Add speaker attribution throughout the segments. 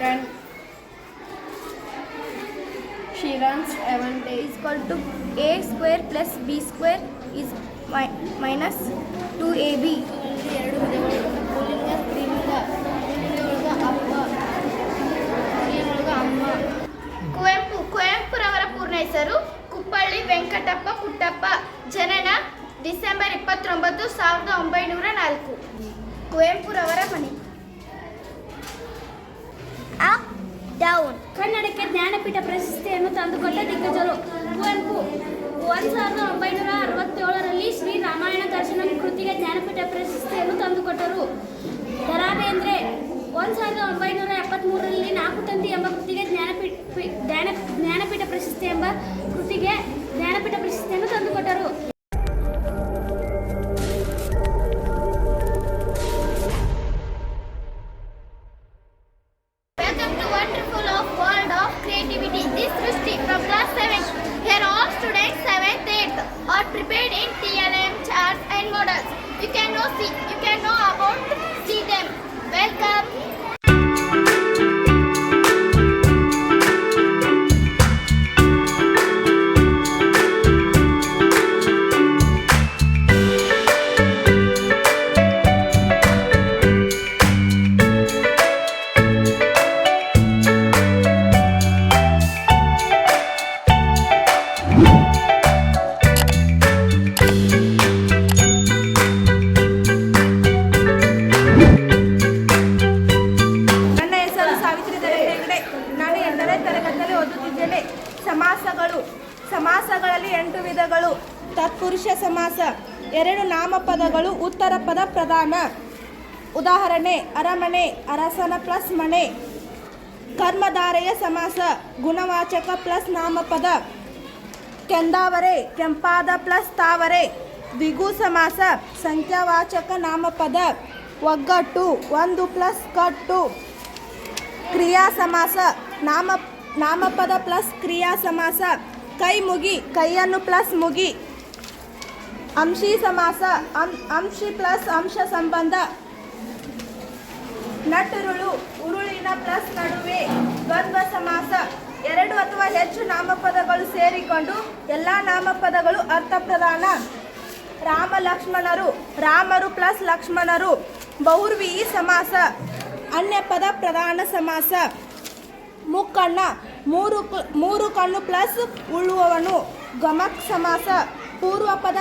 Speaker 1: run. She runs every day.
Speaker 2: Is equal to a square plus b square is minus 2ab.
Speaker 1: ಎರಡು ವಿಧಗಳು ಪುಲ್ಲಿಂಗ ಸ್ತ್ರೀಲಿಂಗ. ಪುಲ್ಲಿಂಗದೊಳಗ ಅಪ್ಪ, ಸ್ತ್ರೀಲಿಂಗದೊಳಗ ಅಮ್ಮ.
Speaker 2: ಕುವೆಂಪುರವರ ಪೂರ್ಣ ಹೆಸರು ಕುಪ್ಪಳ್ಳಿ ವೆಂಕಟಪ್ಪ ಪುಟ್ಟಪ್ಪ. ಜನನ ಡಿಸೆಂಬರ್ 29, 1904. ಕುವೆಂಪುರವರ ಮನೆ. Up down.
Speaker 3: ಕನ್ನಡಕ್ಕೆ ಜ್ಞಾನಪೀಠ ಪ್ರಶಸ್ತಿಯನ್ನು ತಂದುಕೊಟ್ಟ ದಿಗ್ಗಜರು ಕುವೆಂಪು 1967ರಲ್ಲಿ ಶ್ರೀ ರಾಮಾಯಣ ದರ್ಶನಂ ಕೃತಿಗೆ ಜ್ಞಾನಪೀಠ ಪ್ರಶಸ್ತಿಯನ್ನು ತಂದುಕೊಟ್ಟರು. ದ.ರಾ ಬೇಂದ್ರೆ 1973ರಲ್ಲಿ ನಾಲ್ಕು ತಂತಿ ಎಂಬ ಕೃತಿಗೆ ಜ್ಞಾನಪೀಠ ಪ್ರಶಸ್ತಿಯನ್ನು ತಂದುಕೊಟ್ಟರು.
Speaker 2: Welcome to wonderful of world of creativity. This Srishti from class 7. Here all students 7th, 8th are prepared in TLM charts and models. You can know about see them. Welcome.
Speaker 4: ಸಮಾಸಗಳಲ್ಲಿ 8 ವಿಧಗಳು. ತತ್ಪುರುಷ ಸಮಾಸ. 2 ನಾಮಪದಗಳು ಉತ್ತರ ಪದ ಪ್ರಧಾನ. ಉದಾಹರಣೆ ಅರಮನೆ, ಅರಸನ ಪ್ಲಸ್ ಮನೆ. ಕರ್ಮಧಾರೆಯ ಸಮಾಸ. ಗುಣವಾಚಕ ಪ್ಲಸ್ ನಾಮಪದ. ಕೆಂದಾವರೆ, ಕೆಂಪಾದ ಪ್ಲಸ್ ತಾವರೆ. ದ್ವಿಗು ಸಮಾಸ. ಸಂಖ್ಯಾವಾಚಕ ನಾಮಪದ. ಒಗ್ಗಟ್ಟು, ಒಂದು ಪ್ಲಸ್ ಕಟ್ಟು. ಕ್ರಿಯಾ ಸಮಾಸ. ನಾಮಪದ ಪ್ಲಸ್ ಕ್ರಿಯಾ ಸಮಾಸ. ಕೈ ಮುಗಿ, ಕೈಯನ್ನು ಪ್ಲಸ್ ಮುಗಿ. ಅಂಶಿ ಸಮಾಸ. ಅಂಶಿ ಪ್ಲಸ್ ಅಂಶ ಸಂಬಂಧ. ನಟುರುಳು, ಉರುಳಿನ ಪ್ಲಸ್ ನಡುವೆ. ದ್ವಂದ್ವ ಸಮಾಸ. 2 ಅಥವಾ ಹೆಚ್ಚು ನಾಮಪದಗಳು ಸೇರಿಕೊಂಡು ಎಲ್ಲ ನಾಮಪದಗಳು ಅರ್ಥಪ್ರಧಾನ. ರಾಮ ಲಕ್ಷ್ಮಣರು, ರಾಮರು ಪ್ಲಸ್ ಲಕ್ಷ್ಮಣರು. ಬಹುರ್ವೀಯಿ ಸಮಾಸ. ಅನ್ಯಪದ ಪ್ರಧಾನ ಸಮಾಸ. ಮುಕ್ಕಣ್ಣ, ಮೂರು ಕಣ್ಣು ಪ್ಲಸ್ ಉಳ್ಳುವವನು. ಗಮಕ್ ಸಮಾಸ. ಪೂರ್ವ ಪದ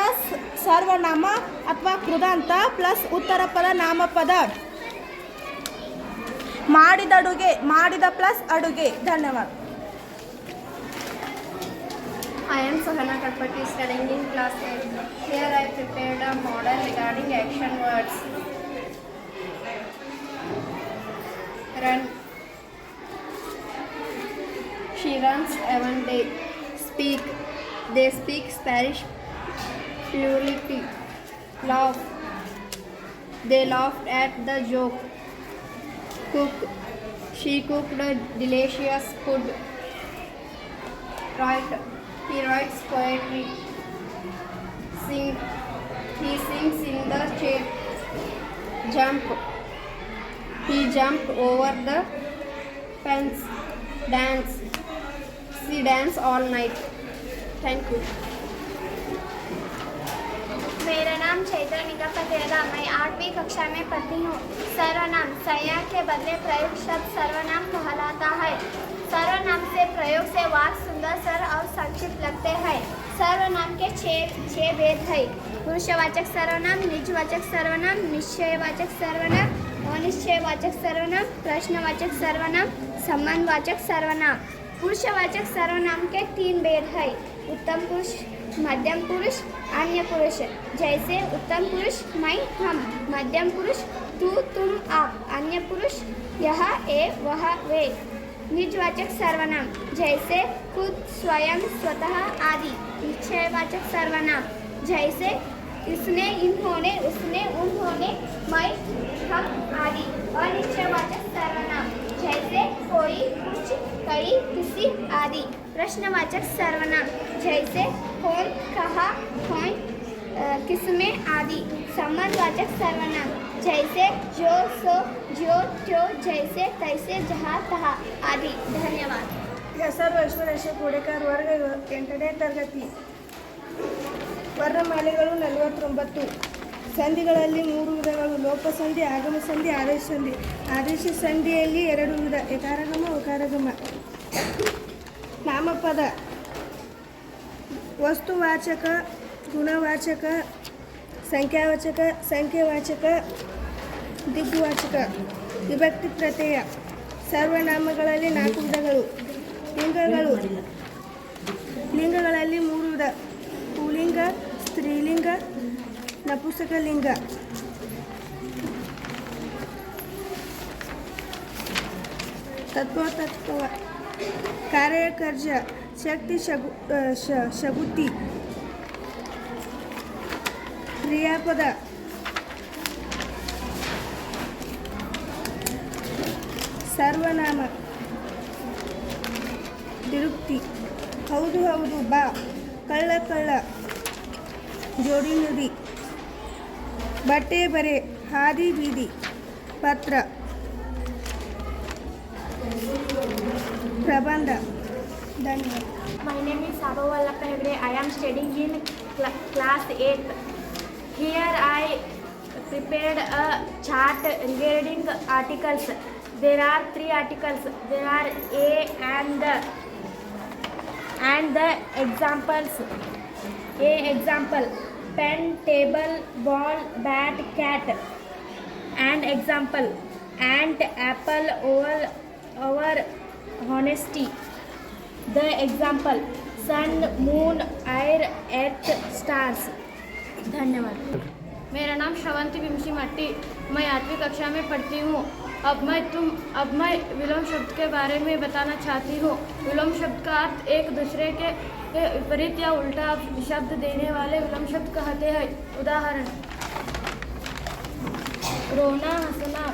Speaker 4: ಸರ್ವನಾಮ ಅಥವಾ ಕೃದಂತ ಪ್ಲಸ್ ಉತ್ತರ ಪದ ನಾಮಪದ. ಮಾಡಿದಡುಗೆ, ಮಾಡಿದ ಪ್ಲಸ್ ಅಡುಗೆ. ಧನ್ಯವಾದ.
Speaker 1: I am Sahana Katpati, studying in class 8. Here I prepared a model regarding action words. Run. She runs every day. Speak. They speak Spanish fluently. Laugh. They laughed at the joke. Cook. She cooked a delicious food. Write. He writes poetry. Sing. He sings in the chair. Jump. He jumped over the fence. Dance. She danced all night. Thank you.
Speaker 2: मेरा नाम चैत्र निगम पटेला. मैं 8वीं कक्षा में पढ़ती हूँ. सर्वनाम. संज्ञा के बदले प्रयोग शब्द सर्वनाम कहलाता है. सर्वनाम से प्रयोग से वाक्य सुंदर, सरल और संक्षिप्त लगते हैं. सर्वनाम के 6 भेद है. पुरुषवाचक सर्वनाम, निजवाचक सर्वनाम, निश्चयवाचक सर्वनाम, अनिश्चयवाचक सर्वनाम, प्रश्नवाचक सर्वनाम, संबंधवाचक सर्वनाम. पुरुषवाचक सर्वनाम के 3 भेद है. उत्तम पुरुष, मध्यम पुरुष, अन्य पुरुष. जैसे उत्तम पुरुष मैं, हम. मध्यम पुरुष तू, तुम, आप. अन्य पुरुष यह, ए, वह, वे. निजवाचक सर्वनाम जैसे खुद, स्वयं, स्वतः आदि. निश्चयवाचक सर्वनाम जैसे इसने, इन्होंने, उसने, उन्होंने, मैं, हम आदि. अनिश्चयवाचक सर्वनाम जैसे कोई, कुछ, कई, किसी आदि. प्रश्नवाचक सर्वनाम जैसे कौन, कहाँ, कौन, किसमें आदि. संबंधवाचक सर्वनाम जैसे जो सो ज्यो त्यों जैसे तैसे जहाँ तहाँ आदि। धन्यवाद।
Speaker 5: ಹೆಸರು ಐಶ್ವರ್ಯ ಕೋಡೆಕರ್, ವರ್ಗ 8ನೇ ತರಗತಿ. ವರ್ಣಮಾಲೆಗಳು 49. ಸಂಧಿಗಳಲ್ಲಿ 3 ವಿಧಗಳು: ಲೋಪಸಂಧಿ, ಆಗಮ ಸಂಧಿ, ಆದೇಶ ಸಂಧಿ. ಆದೇಶ ಸಂಧಿಯಲ್ಲಿ 2 ವಿಧ: ಯಕಾರಗಮ, ಉಕಾರಗಮ. ನಾಮಪದ: ವಸ್ತುವಾಚಕ, ಗುಣವಾಚಕ, ಸಂಖ್ಯಾವಾಚಕ, ಸಂಖ್ಯೆವಾಚಕ, ದಿಗ್ವಾಚಕ. ವಿಭಕ್ತಿ ಪ್ರತ್ಯಯ: ಸರ್ವನಾಮಗಳಲ್ಲಿ 4 ವಿಧಗಳು. ಲಿಂಗಗಳು: ಲಿಂಗಗಳಲ್ಲಿ 3 ವಿಧ: ಪುಲ್ಲಿಂಗ, ಸ್ತ್ರೀಲಿಂಗ, ನಪುಂಸಕಲಿಂಗ. ತತ್ವ: ಕಾರ್ಯ, ಕರ್ಜ, ಶಕ್ತಿ, ಶಗುತಿ. ಕ್ರಿಯಾಪದ: ಸರ್ವನಾಮ. ತಿರುಕ್ತಿ: ಹೌದು ಹೌದು, ಬಾ, ಕಳ್ಳ ಕಳ್ಳ, ಜೋಡಿ ನುಡಿ. ಬಟ್ಟೆ ಬರೆ, ಹಾದಿ ಬೀದಿ. ಪತ್ರ. ಪ್ರಬಂಧ. ಧನ್ಯವಾದ.
Speaker 3: My name is Sabha Vallappa Hegde. I am studying in class 8th. Here I prepared a chart regarding articles. There are 3 articles. There are A and the examples. A example: pen, table, ball, bat, cat. And example: ant, apple, owl, our honesty. The example: sun, moon, air, earth, stars. धन्यवाद।
Speaker 1: मेरा नाम श्रवंती विमसी मट्टी, मैं 8वीं कक्षा में पढ़ती हूँ। अब मैं विलोम शब्द के बारे में बताना चाहती हूँ। विलोम शब्द का अर्थ एक दूसरे के विपरीत या उल्टा शब्द देने वाले विलोम शब्द कहते हैं। उदाहरण: रोना, हंसना,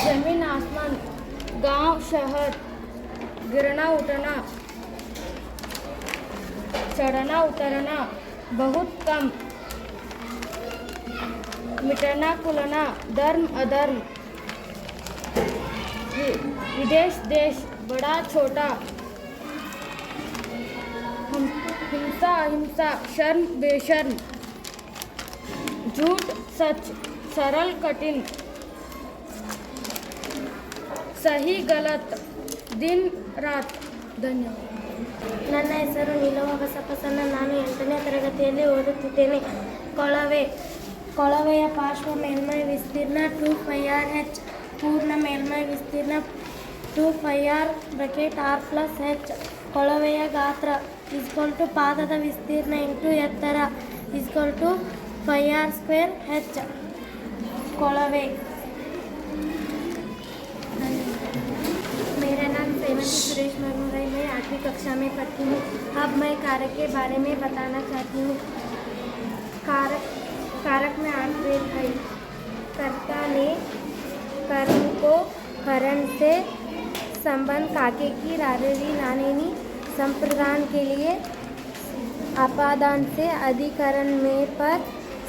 Speaker 1: जमीन आसमान, गांव शहर, गिरना उठना, चढ़ना उतरना, बहुत कम, मिटना कुलना, धर्म अधर्म, विदेश देश, बड़ा छोटा, हिंसा अहिंसा, शर्म बेशर्म, झूठ सच, सरल कठिन, सही गलत, दिन रात। धन्यवाद।
Speaker 3: ನನ್ನ ಹೆಸರು ನೀಲಮ್ಮ ಬಸಪ್ಪಸನ್ನ. ನಾನು 8ನೇ ತರಗತಿಯಲ್ಲಿ ಓದುತ್ತಿದ್ದೇನೆ. ಕೊಳವೆಯ ಪಾರ್ಶ್ವ ಮೇಲ್ಮೈ ವಿಸ್ತೀರ್ಣ 2πr/h. ಪೂರ್ಣ ಮೇಲ್ಮೈ ವಿಸ್ತೀರ್ಣ 2πr (r+h). ಕೊಳವೆಯ ಗಾತ್ರ ಪಾದದ ವಿಸ್ತೀರ್ಣ × ಎತ್ತರ πr²h. ಕೊಳವೆ. मेरा नाम सेवंती सुरेश मरमुराई है। 8वीं कक्षा में पढ़ती हूँ। अब मैं कारक के बारे में बताना चाहती हूँ। कारक में 8 भेद है। कर्ता ने कर्म को करण से संबंध काके की रारेरी नानेनी संप्रदान के लिए अपादान से अधिकरण में पर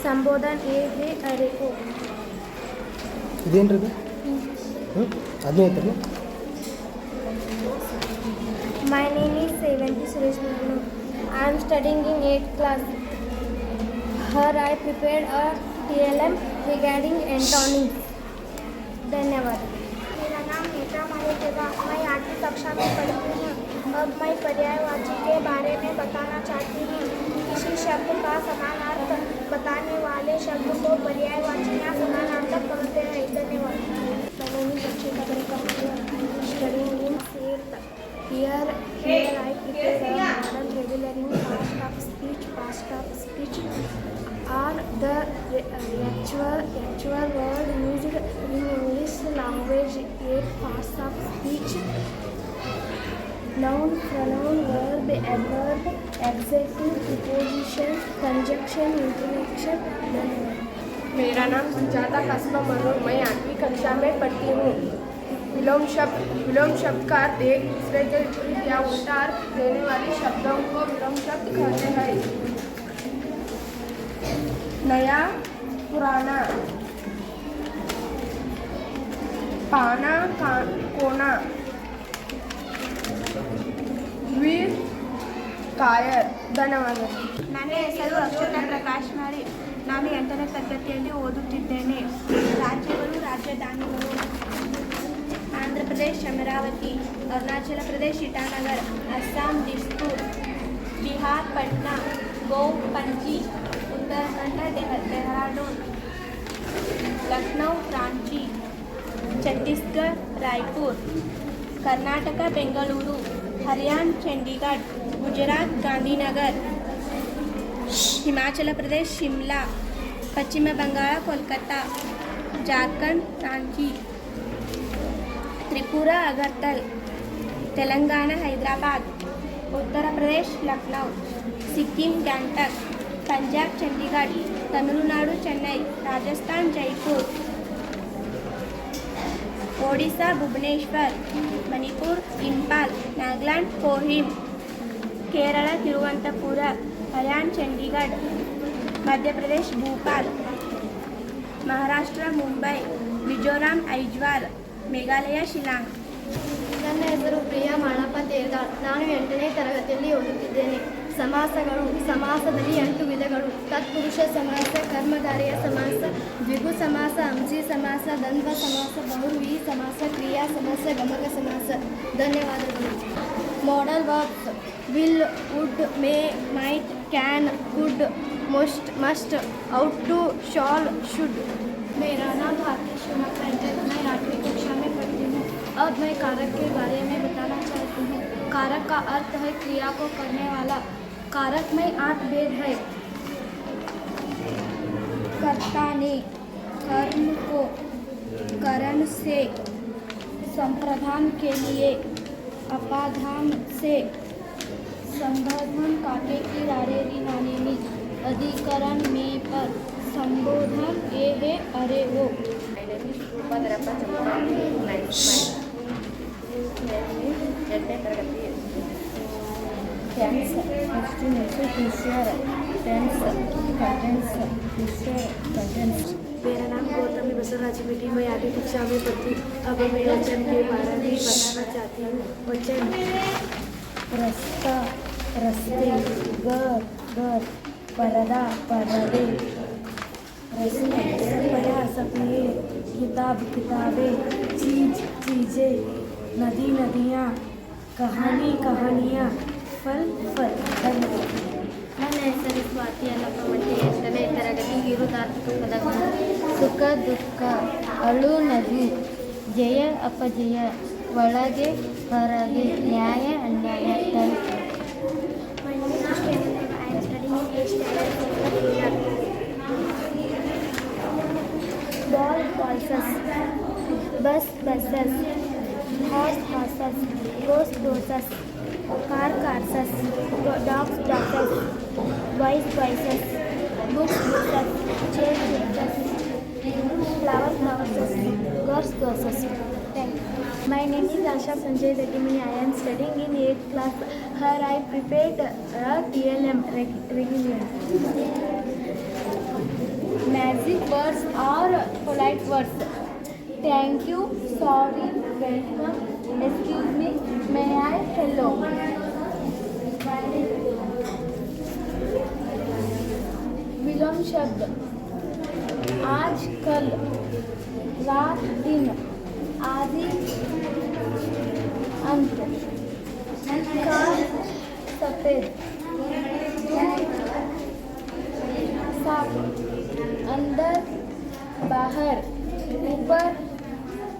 Speaker 3: संबोधन ए है अरे को।
Speaker 6: ಇದೇನ್ರಿ ಅದನ್ನೇ ಐತಲ್ಲ.
Speaker 3: My name is Sevanti Suresh Murmu. I am studying in 8th class. Here I prepared a TLM regarding antonyms. धन्यवाद।
Speaker 2: मेरा नाम नेत्रा मालेगा। मैं 8वीं कक्षा में पढ़ती हूँ। अब मैं पर्यायवाची के बारे में बताना चाहती हूँ। किसी शब्द का समानार्थ बताने वाले शब्द को पर्यायवाची या समानार्थक कहते हैं। धन्यवाद। Here I prepare a model regulating past of speech are the actual word used in English language. 8 parts of speech: noun, pronoun, verb, adverb, adjective, preposition, conjunction, intonation.
Speaker 5: मेरा नाम सुजाता कस्बा मनोर। मैं 8वीं कक्षा में पढ़ती हूँ। विलोम शब्द का अर्थ एक दूसरे के विपरीत या उल्टा अर्थ देने वाले शब्दों को विलोम शब्द कहते हैं। नया, पुराना, पाना कोना, वीर ಕಾಯರ್. ಧನ್ಯವಾದಗಳು.
Speaker 2: ನನ್ನ ಹೆಸರು ಅಕ್ಷತಾ ಪ್ರಕಾಶ್ ಮಾಳಿ. ನಾನು 8ನೇ ತರಗತಿಯಲ್ಲಿ ಓದುತ್ತಿದ್ದೇನೆ. ರಾಜ್ಯಗಳು ರಾಜಧಾನಿಗಳು: ಆಂಧ್ರ ಪ್ರದೇಶ್ ಅಮರಾವತಿ, ಅರುಣಾಚಲ ಪ್ರದೇಶ್ ಇಟಾನಗರ್, ಅಸ್ಸಾಂ ದಿಸ್ಪುರ್, ಬಿಹಾರ್ ಪಟ್ನಾ, ಗೋವಾ ಪಂಜಿ, ಉತ್ತರಾಖಂಡ ಡೆಹ್ರಾಡೂನ್, ಲಕ್ನೌ ರಾಂಚಿ, ಛತ್ತೀಸ್ಗಢ ರಾಯ್ಪುರ್, ಕರ್ನಾಟಕ ಬೆಂಗಳೂರು, ಹರಿಯಾಣ ಚಂಡೀಗಢ, ಗುಜರಾತ್ ಗಾಂಧಿನಗರ್, ಹಿಮಾಚಲ ಪ್ರದೇಶ್ ಶಿಮ್ಲಾ, ಪಶ್ಚಿಮ ಬಂಗಾಳ ಕೋಲ್ಕತ್ತಾ, ಜಾರ್ಖಂಡ್ ರಾಂಚಿ, ತ್ರಿಪುರಾ ಅಗರ್ತಲ್, ತೆಲಂಗಾಣ ಹೈದರಾಬಾದ್, ಉತ್ತರ ಪ್ರದೇಶ್ ಲಕ್ನೌ, ಸಿಕ್ಕಿಂ ಗ್ಯಾಂಗ್ಟಕ್, ಪಂಜಾಬ್ ಚಂಡೀಗಢ, ತಮಿಳುನಾಡು ಚೆನ್ನೈ, ರಾಜಸ್ಥಾನ್ ಜೈಪುರ್, ಒಡಿಶಾ ಭುವನೇಶ್ವರ್, ಮಣಿಪುರ್ ಇಂಪಾಲ್, ನಾಗಾಲ್ಯಾಂಡ್ ಕೋಹಿಮ್, ಕೇರಳ ತಿರುವನಂತಪುರ, ಹರಿಯಾಣ ಚಂಡೀಗಢ, ಮಧ್ಯಪ್ರದೇಶ್ ಭೋಪಾಲ್, ಮಹಾರಾಷ್ಟ್ರ ಮುಂಬೈ, ಮಿಜೋರಾಂ ಐಜ್ವಾಲ್, ಮೇಘಾಲಯ ಶಿಲಾಂಗ್.
Speaker 1: ನನ್ನ ಹೆಸರು ಪ್ರಿಯಾ ಮಾಳಪ್ಪ ತೇರ್ದಾಳ್. ನಾನು 8ನೇ ತರಗತಿಯಲ್ಲಿ ಓದುತ್ತಿದ್ದೇನೆ. ಸಮಾಸಗಳು: ಸಮಾಸದಲ್ಲಿ 8 ವಿಧಗಳು: ತತ್ಪುರುಷ ಸಮಾಸ, ಕರ್ಮಧಾರಯ ಸಮಾಸ, ದ್ವಿಗು ಸಮಾಸ, ಅಂಶಿ ಸಮಾಸ, ದ್ವಂದ್ವ ಸಮಾಸ, ಬಹುವ್ರೀಹಿ ಸಮಾಸ, ಕ್ರಿಯಾ ಸಮಾಸ, ಗಮಕ ಸಮಾಸ. ಧನ್ಯವಾದಗಳು. Modal verbs: will, would, may, might, can, could, must, ought to, shall, should. मेरा नाम भारती शर्मा है. मैं 8वीं कक्षा में पढ़ती हूँ. अब मैं कारक के बारे में बताना चाहती हूँ. कारक का अर्थ है क्रिया को करने वाला. कारक में 8 भेद है. कर्ता ने कर्म को करण से, संप्रदान के लिए अपाधान से, संबोधन काके की रारे री नाने नी, अधिकरण में पर, संबोधन ये है अरे वो. Tense, estimation, future tense, continuous, future continuous. मेरा नाम गौतमी बसवराज बेटी. मैं 8वीं कक्षा में पढ़ती. अब मैं वचन के बारे में बताना चाहती हूँ. वचन: रास्ता, रस्ते, घर, पर्दा, पर्दे, रस्ते, सपना, सपने, किताब, किताबें, चीज, चीज़ें, नदी, नदियाँ, कहानी, कहानियाँ, फल, फल. धन्यवाद. ನನ್ನ ಹೆಸರು ಸ್ವಾತಿ ಅಲ್ಲಪ್ಪ ಮಟ್ಟಿ. 8ನೇ ತರಗತಿ. ವಿರುದ್ಧಾರ್ಥಕ ಪದಗಳು: ಸುಖ, ದುಃಖ, ಅಳು, ನಗು, ಜಯ, ಅಪಜಯ, ಒಳಗೆ, ಹೊರಗೆ, ನ್ಯಾಯ, ಅನ್ಯಾಯ.
Speaker 2: My name is Shreya. I am studying in 8th standard. Ball, balls, bus, buses, horse, horses, ghost, ghosts, car, cars, dogs, dogs, boys, boys, books, books, chair, chairs, flower, flowers, girls, girls. Thank you. My name is Asha Sanjay Reddy. I am studying in 8th class. Here I prepared a TLM regularly. Magic words or polite words: thank you, sorry, welcome, excuse me, may I, hello. विलोम शब्द: आज, कल, रात, दिन, आदि, अंत. काल, सफेद, साफ, अंदर, बाहर, ऊपर,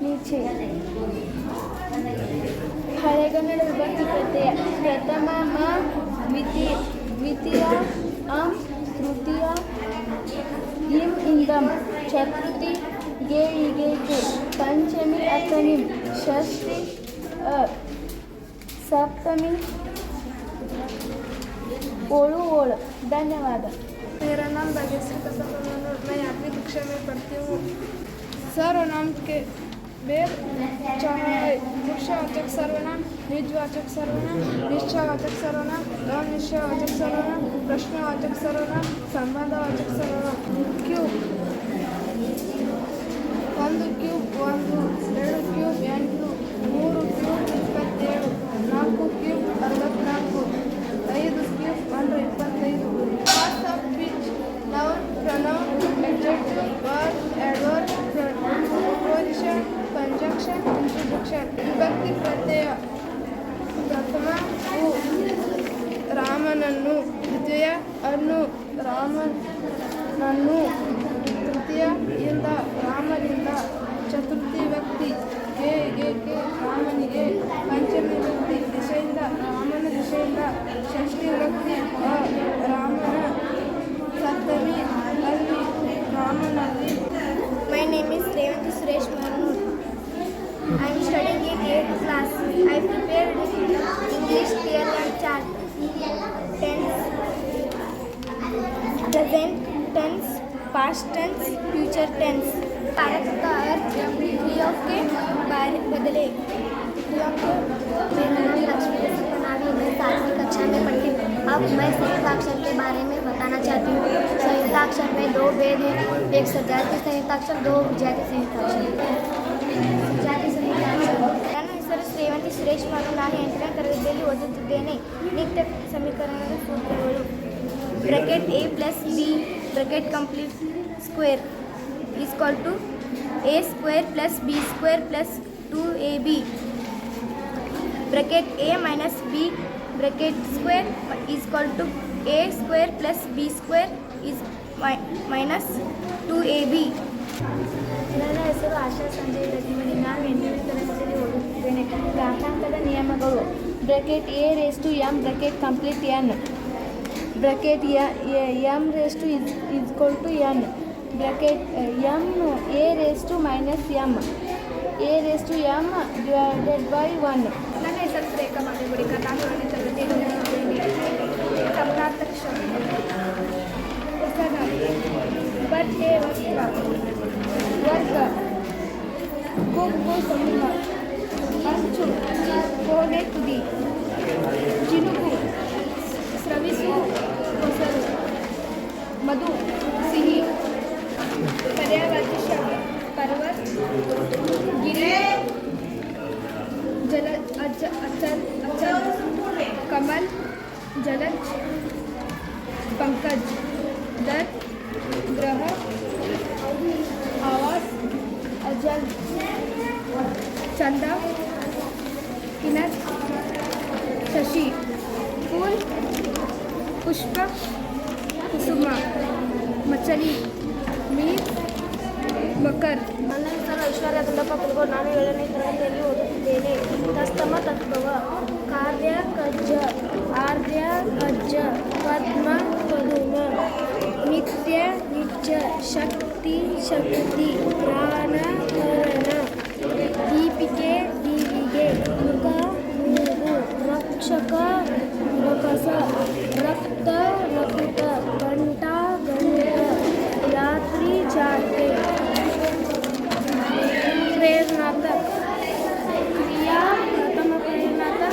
Speaker 2: नीचे. हळेगन्नड विभक्ति प्रत्यय: प्रथम म, द्वितीय अं, तृतीय इम, इंदम, चतुर्थी गे, इगे, के, पंचमी अतनिम, षष्ठी अ, सप्तमी ओळू, ओळ. धन्यवाद.
Speaker 5: मेरा नाम भाग्यश्री प्रसाद मनोहर. मैं 8वीं कक्षा में पढ़ती हूँ. सर्वनाम के भेद 4 है: पुरुषवाचक सर्वनाम, निजवाचक सर्वनाम, निश्चयवाचक सर्वनाम, अनिश्चयवाचक सर्वनाम, प्रश्नवाचक सर्वनाम, संबंधवाचक सर्वनाम. क्यूब: ಒಂದು cube 1 2 cube 8 3 cube 27 4 cube 64 5 cube 125 parts of which noun, pronoun, adjective, verb, adverb, preposition, conjunction, interjection. ವಿಭಕ್ತಿ ಪ್ರತ್ಯಯ ಪ್ರಥಮ ಹೂ ರಾಮನನ್ನು, ದ್ವಿತೀಯ ಅನ್ನು ರಾಮನನ್ನು, ತೃತೀಯ ಇಂದ ರಾಮನಿಂದ, ಚತುರ್ಥಿ ವ್ಯಕ್ತಿ ಗೆ ರಾಮನಿಗೆ, ಪಂಚಮಿ ವ್ಯಕ್ತಿ ದಿಶೆಯಿಂದ ರಾಮನ ದಿಶೆಯಿಂದ, ಷಷ್ಠಿ ವ್ಯಕ್ತಿ ರಾಮನ, ಸಪ್ತಮಿ ಅಲ್ಲಿ ರಾಮನಲ್ಲಿ.
Speaker 2: My name is Revanthi Suresh Marnu. I am studying in 8th class. I prepared English clear and chart. Tense, present tense, past tense, future tense. Bharat का अर्थ क्रियाओं के बदले। मेरा नाम लक्ष्मी प्रणाली, मैं 7वीं कक्षा में पढ़ती हूँ। अब मैं संयुक्ताक्षर के बारे में बताना चाहती हूँ। संयुक्ताक्षर में 2 भेद हैं, एक सजाती संयुक्ताक्षर, 2 विजाती संयुक्ताक्षर। ಸಜಾತಿ ಸಂಯುಕ್ತಾಕ್ಷರ. ನನ್ನ ಹೆಸರು ಶ್ರೀವಂತಿ ಸುರೇಶ್ ಮಾನು. ನಾನು 8ನೇ ತರಗತಿಯಲ್ಲಿ ಓದುತ್ತಿದ್ದೇನೆ. ನಿತ್ಯ ಸಮೀಕರಣದ ಸೂತ್ರಗಳು. Bracket a plus b bracket complete square equal to a square plus b square plus 2ab. Bracket a minus b bracket square equal to a square plus b square is minus 2ab. ನನ್ನ ಹೆಸರು ಆಶಾ ಸಂಜಯ್ ರತಿಮಣಿ. ನಾನು 8ನೇ ತರಗತಿಯಲ್ಲಿ ಓದುತ್ತಿದ್ದೇನೆ. ಘಾತಾಂಕದ ನಿಯಮಗಳು. Bracket a raise to m bracket complete n bracket m raise to equal to n bracket m a raise to minus m a raise to m divided by 1. ನನ್ನ ಹೆಸರು ಶ್ರೇಖಾ ಮಾದೇಗುಡಿಕ. ನಾನು 8ನೇ ತರಗತಿಯಲ್ಲಿ ಓದುತ್ತಿದ್ದೇನೆ. ಸಮಾನಾರ್ಥಕ ಶಬ್ದ. ಹೆಸರು ಬಟ್ಟೆ ವಸ್ತ್ರ ವರ್ಗ ಗುಂಪು ಸಮೂಹ ಅಂಚು ಕೋಣೆ ತುದಿ ಜಿನುಗು ಸ್ರವಿಸು ಹೊಸರು ಮಧು ಸಿಹಿ ಪರ್ಯಾಯವಾಚಿ ಶಬ್ದ ಪರ್ವತ ಗಿರಿ ಜಲ ಅಚಲ್ ಕಮಲ್ ಜಲಜ್ पंकज दर ग्रह आवास अजल चंदा किनर शशि फूल पुष्प कुसुम मछली मीर मकर. ನನ್ನ ಹೆಸರು ಐಶ್ವರ್ಯ ದುಂಡಪ್ಪ ಕುಲಗೌಡ. ನಾನು 7ನೇ ತರಗತಿಯಲ್ಲಿ ಓದುತ್ತಿದ್ದೇನೆ. ತಸ್ತಮ ತತ್ವ ಕಾರ್ಯ ಕಜ್ಜ ಆರ್ಯ ಕಜ್ಜ ಪದ್ಮ ಪದುಮ ನಿತ್ಯ ನಿತ್ಯ ಶಕ್ತಿ ಶಕ್ತಿ ಪ್ರಾಣ ಕರಣ ದೀಪಿಕೆ ದೀವಿಗೆ ಮುಖ ಮೂಗು ರಕ್ಷಕ ರಕಸ ರಕ್ತ ರಕುತ ಗಂಟ ಗಂಟ ಯಾತ್ರಿ ಜಾತೆ प्रेरणात्मक क्रिया प्रथम प्रेरणात्मक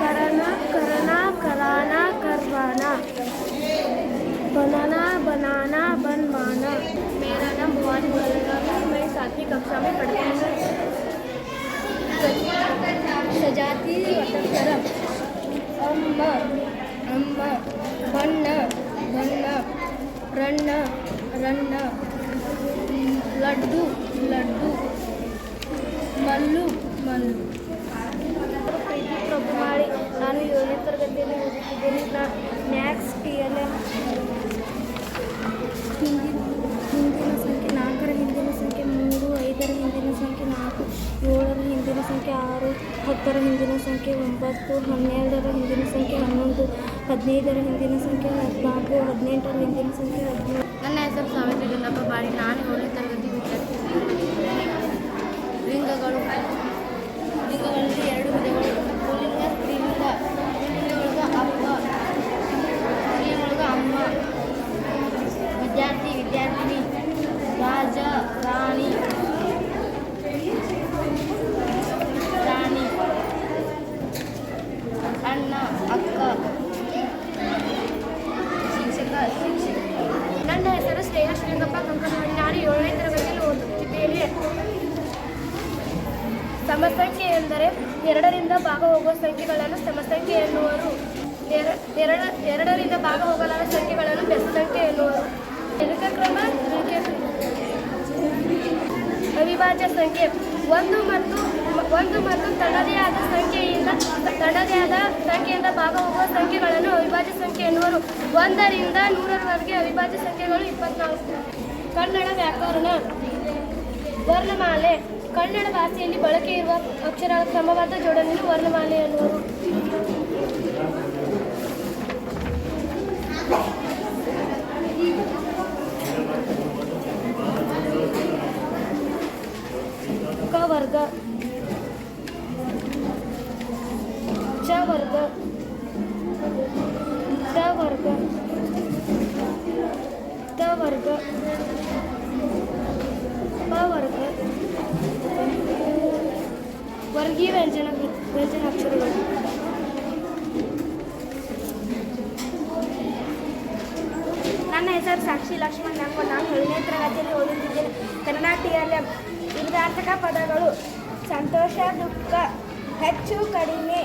Speaker 2: करना करना कराना करवाना बनाना बनाना बनवाना. मेरा नाम भवानी बलगा. मैं 7वीं कक्षा में पढ़ती हूँ. सजाती वटकरम अम्ब अम्ब बन्न बन्न रन्न रन्न लड्डू लड्डू मल्लू मल्लू. ಪ್ರೀತಿ ಪ್ರಭು ಮಾಡಿ. ನಾನು 7ನೇ ತರಗತಿಯಲ್ಲಿ ಓದುತ್ತಿದ್ದೇನೆ. ಮ್ಯಾಕ್ಸ್ TLM ಹಿಂದಿನ ಸಂಖ್ಯೆ 4ರ ಹಿಂದಿನ ಸಂಖ್ಯೆ 3, 5ರ ಹಿಂದಿನ ಸಂಖ್ಯೆ 4, 7ರ ಹಿಂದಿನ ಸಂಖ್ಯೆ 6, 10ರ ಹಿಂದಿನ ಸಂಖ್ಯೆ 9, 12ರ ಹಿಂದಿನ ಸಂಖ್ಯೆ 11, 15ರ ಹಿಂದಿನ ಸಂಖ್ಯೆ 14, 18ರ ಹಿಂದಿನ ಸಂಖ್ಯೆ 17. ನನ್ನ ಹೆಸರು ಸಾವಿತ್ರಿ ದುಂಡಪ್ಪ ಬಾಳಿ. ನಾನು 7ನೇ ತರಗತಿ ವಿದ್ಯಾರ್ಥಿ. ಲಿಂಗಗಳು. ಲಿಂಗಗಳಲ್ಲಿ 2 ವಿಧಗಳು. ಪುಲ್ಲಿಂಗ ಸ್ತ್ರೀಲಿಂಗ. ಪುಲ್ಲಿಂಗದೊಳಗ ಅಪ್ಪ, ಸ್ತ್ರೀಯೊಳಗ ಅಮ್ಮ. ವಿದ್ಯಾರ್ಥಿ ವಿದ್ಯಾರ್ಥಿನಿ. ರಾಜ ರಾಣಿ ರಾಣಿ. ಅಣ್ಣ ಅಕ್ಕ. ಶಿಕ್ಷಕ ಶಿಕ್ಷಕ. ನನ್ನ ಹೆಸರು ಶ್ರೇಯಾ ಶ್ರೀರಂಗಪ್ಪ ಕಂಕನವಾಡಿ. ನಾನು 7ನೇ ತರಗತಿಯಲ್ಲಿ ಓದುತ್ತಿದ್ದೇನೆ.
Speaker 1: ಎರಡರಿಂದ ಭಾಗ ಹೋಗುವ ಸಂಖ್ಯೆಗಳನ್ನು ಸಮಸಂಖ್ಯೆ ಎನ್ನುವರು. ಎರಡರಿಂದ ಭಾಗ ಹೋಗಲಾದ ಸಂಖ್ಯೆಗಳನ್ನು ಬೆಸಸಂಖ್ಯೆ ಎನ್ನುವರು. ಏಕಕ್ರಮ ಅವಿಭಾಜ್ಯ ಸಂಖ್ಯೆ ಒಂದು ಮತ್ತು ತನ್ನದೇ ಆದ ಸಂಖ್ಯೆಯಿಂದ ಭಾಗ ಹೋಗುವ ಸಂಖ್ಯೆಗಳನ್ನು ಅವಿಭಾಜ್ಯ ಸಂಖ್ಯೆ ಎನ್ನುವರು. 1 ರಿಂದ 100ರವರೆಗೆ ಅವಿಭಾಜ್ಯ ಸಂಖ್ಯೆಗಳು 24. ಕನ್ನಡ ವ್ಯಾಕರಣ. ವರ್ಣಮಾಲೆ. ಕನ್ನಡ ಭಾಷೆಯಲ್ಲಿ ಬಳಕೆ ಇರುವ ಅಕ್ಷರಗಳ ಕ್ರಮಬದ್ಧ ಜೋಡಣೆಯನ್ನು ವರ್ಣಮಾಲೆ ಎನ್ನುವರು. ಕ ವರ್ಗ, ಚ ವರ್ಗ, ಟ ವರ್ಗ, ತ ವರ್ಗ, ಪ ವರ್ಗ. ವರ್ಗೀಯ ವ್ಯಂಜನಾಕ್ಷರಗಳು.
Speaker 3: ನನ್ನ ಹೆಸರು ಸಾಕ್ಷಿ ಲಕ್ಷ್ಮಣ್ ನಾಗಪ್ಪ. ನಾನು 7ನೇ ತರಗತಿಯಲ್ಲಿ ಓದುತ್ತಿದ್ದೇನೆ. ಕನ್ನಡ TLM. ವಿರುದ್ಧಾರ್ಥಕ ಪದಗಳು: ಸಂತೋಷ, ದುಃಖ, ಹೆಚ್ಚು ಕಡಿಮೆ,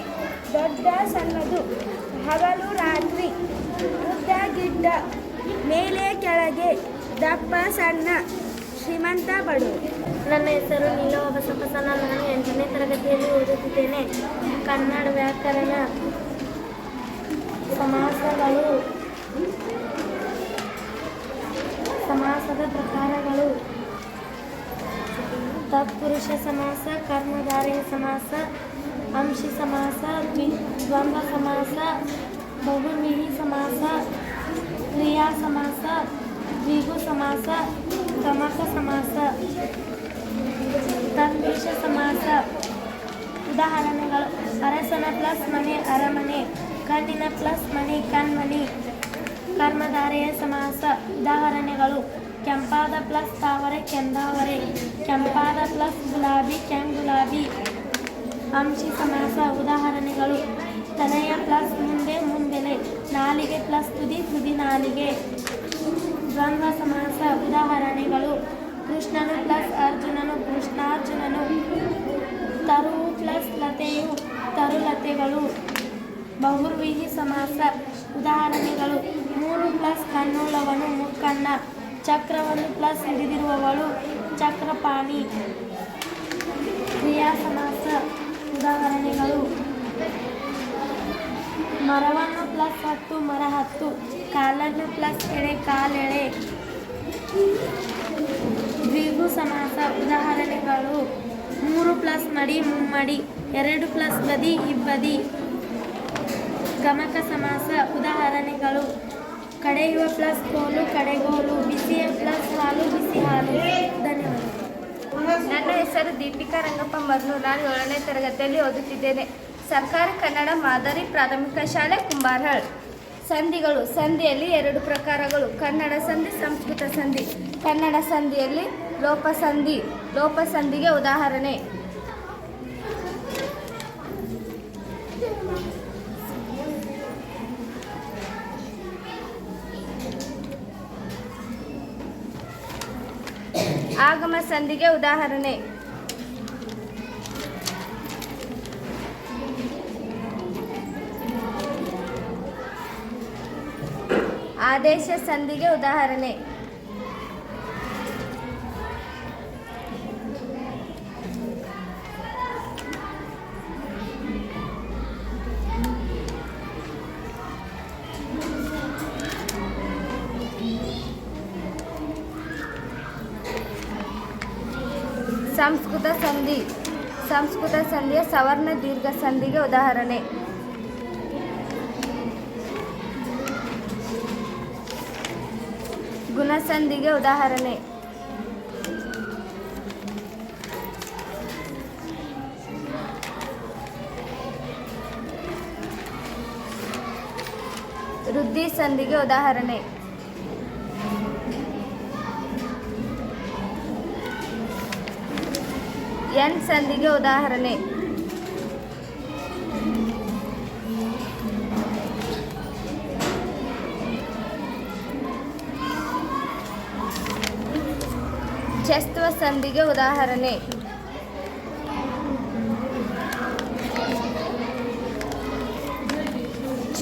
Speaker 3: ದೊಡ್ಡ ಸಣ್ಣದು, ಹಗಲು ರಾತ್ರಿ, ಉದ್ದ ಗಿಡ್ಡ, ಮೇಲೆ ಕೆಳಗೆ, ದಪ್ಪ ಸಣ್ಣ, ಶ್ರೀಮಂತ ಬಡು. ನನ್ನ ಹೆಸರು ನೀಲವ ಬಸಪ್ಪಸನ. ನಾನು 8ನೇ ತರಗತಿಯಲ್ಲಿ ಓದುತ್ತಿದ್ದೇನೆ. ಕನ್ನಡ ವ್ಯಾಕರಣ. ಸಮಾಸಗಳು. ಸಮಾಸದ ಪ್ರಕಾರಗಳು: ತತ್ಪುರುಷ ಸಮಾಸ, ಕರ್ಮಧಾರಯ ಸಮಾಸ, ಅಂಶಿ ಸಮಾಸ, ದ್ವಂದ್ವ ಸಮಾಸ, ಬಹುವ್ರೀಹಿ ಸಮಾಸ, ಕ್ರಿಯಾ ಸಮಾಸ, ದ್ವಿಗು ಸಮಾಸ, ಗಮಕ ಸಮಾಸ. ತದ್ವಿಷ ಸಮಾಸ. ಉದಾಹರಣೆಗಳು: ಅರಸನ ಪ್ಲಸ್ ಮನೆ ಅರಮನೆ, ಕಣ್ಣಿನ ಪ್ಲಸ್ ಮನೆ ಕಣ್ಮಣಿ. ಕರ್ಮಧಾರಯ ಸಮಾಸ. ಉದಾಹರಣೆಗಳು: ಕೆಂಪಾದ ಪ್ಲಸ್ ತಾವರೆ ಕೆಂದಾವರೆ, ಕೆಂಪಾದ ಪ್ಲಸ್ ಗುಲಾಬಿ ಕೆಂಗುಲಾಬಿ. ಅಂಶಿ ಸಮಾಸ. ಉದಾಹರಣೆಗಳು: ತನಯ ಪ್ಲಸ್ ಮುಂದೆ ಮುಂದೆಲೆ, ನಾಲಿಗೆ ಪ್ಲಸ್ ತುದಿ ತುದಿ ನಾಲಿಗೆ. ದ್ವಂದ್ವ ಸಮಾಸ. ಉದಾಹರಣೆಗಳು: ಕೃಷ್ಣನು ಪ್ಲಸ್ ಅರ್ಜುನನು ಕೃಷ್ಣಾರ್ಜುನನು. ತರುವು ಪ್ಲಸ್ ಲತೆಯು ತರುಲತೆಗಳು. ಬಹುವ್ರೀಹಿ ಸಮಾಸ. ಉದಾಹರಣೆಗಳು: 3 ಪ್ಲಸ್ ಕಣ್ಣುಳ್ಳವನು ಮುಕ್ಕಣ್ಣ, ಚಕ್ರವನ್ನು ಪ್ಲಸ್ ಹಿಡಿದಿರುವವಳು ಚಕ್ರಪಾಣಿ. ಕ್ರಿಯಾ ಸಮಾಸ. ಉದಾಹರಣೆಗಳು: ಮರವನ್ನು ಪ್ಲಸ್ ಹತ್ತು ಮರ ಹತ್ತು, ಕಾಲನ್ನು ಪ್ಲಸ್ ಎಳೆ ಕಾಲೆಳೆ. ದ್ವಿಗು ಸಮಾಸ. ಉದಾಹರಣೆಗಳು: 3 ಪ್ಲಸ್ ಮಡಿ ಮುಮ್ಮಡಿ, 2 ಪ್ಲಸ್ ಬದಿ ಇಬ್ಬದಿ. ಗಮಕ ಸಮಾಸ. ಉದಾಹರಣೆಗಳು: ಕಡೆಯುವ ಪ್ಲಸ್ ಕೋಲು ಕಡೆಗೋಲು, ಬಿಸಿಯ ಪ್ಲಸ್ ಹಾಲು ಬಿಸಿ ಹಾಲು. ಧನ್ಯವಾದ.
Speaker 2: ನನ್ನ ಹೆಸರು ದೀಪಿಕಾ ರಂಗಪ್ಪ ಮರ್ನೂರು. ನಾನು 7ನೇ ತರಗತಿಯಲ್ಲಿ ಓದುತ್ತಿದ್ದೇನೆ. ಸರ್ಕಾರಿ ಕನ್ನಡ ಮಾದರಿ ಪ್ರಾಥಮಿಕ ಶಾಲೆ ಕುಂಬಾರಹಳ್. ಸಂಧಿಗಳು. ಸಂಧಿಯಲ್ಲಿ 2 ಪ್ರಕಾರಗಳು: ಕನ್ನಡ ಸಂಧಿ, ಸಂಸ್ಕೃತ ಸಂಧಿ. ಕನ್ನಡ ಸಂಧಿಯಲ್ಲಿ ಲೋಪಸಂಧಿ. ಲೋಪಸಂಧಿಗೆ ಉದಾಹರಣೆ: ಆಗಮ ಸಂಧಿಗೆ ಉದಾಹರಣೆ: ಆದೇಶ ಸಂಧಿಗೆ ಉದಾಹರಣೆ: ಸಂಸ್ಕೃತ ಸಂಧಿ. ಸಂಸ್ಕೃತ ಸಂಧಿಯ ಸವರ್ಣ ದೀರ್ಘ ಸಂಧಿಗೆ ಉದಾಹರಣೆ: ಗುಣಸಂಧಿಗೆ ಉದಾಹರಣೆ: ವೃದ್ಧಿ ಸಂಧಿಗೆ ಉದಾಹರಣೆ: ಎನ್ ಸಂಧಿಗೆ ಉದಾಹರಣೆ: ಷಷ್ಠ ಸಂಧಿಗೆ ಉದಾಹರಣೆ: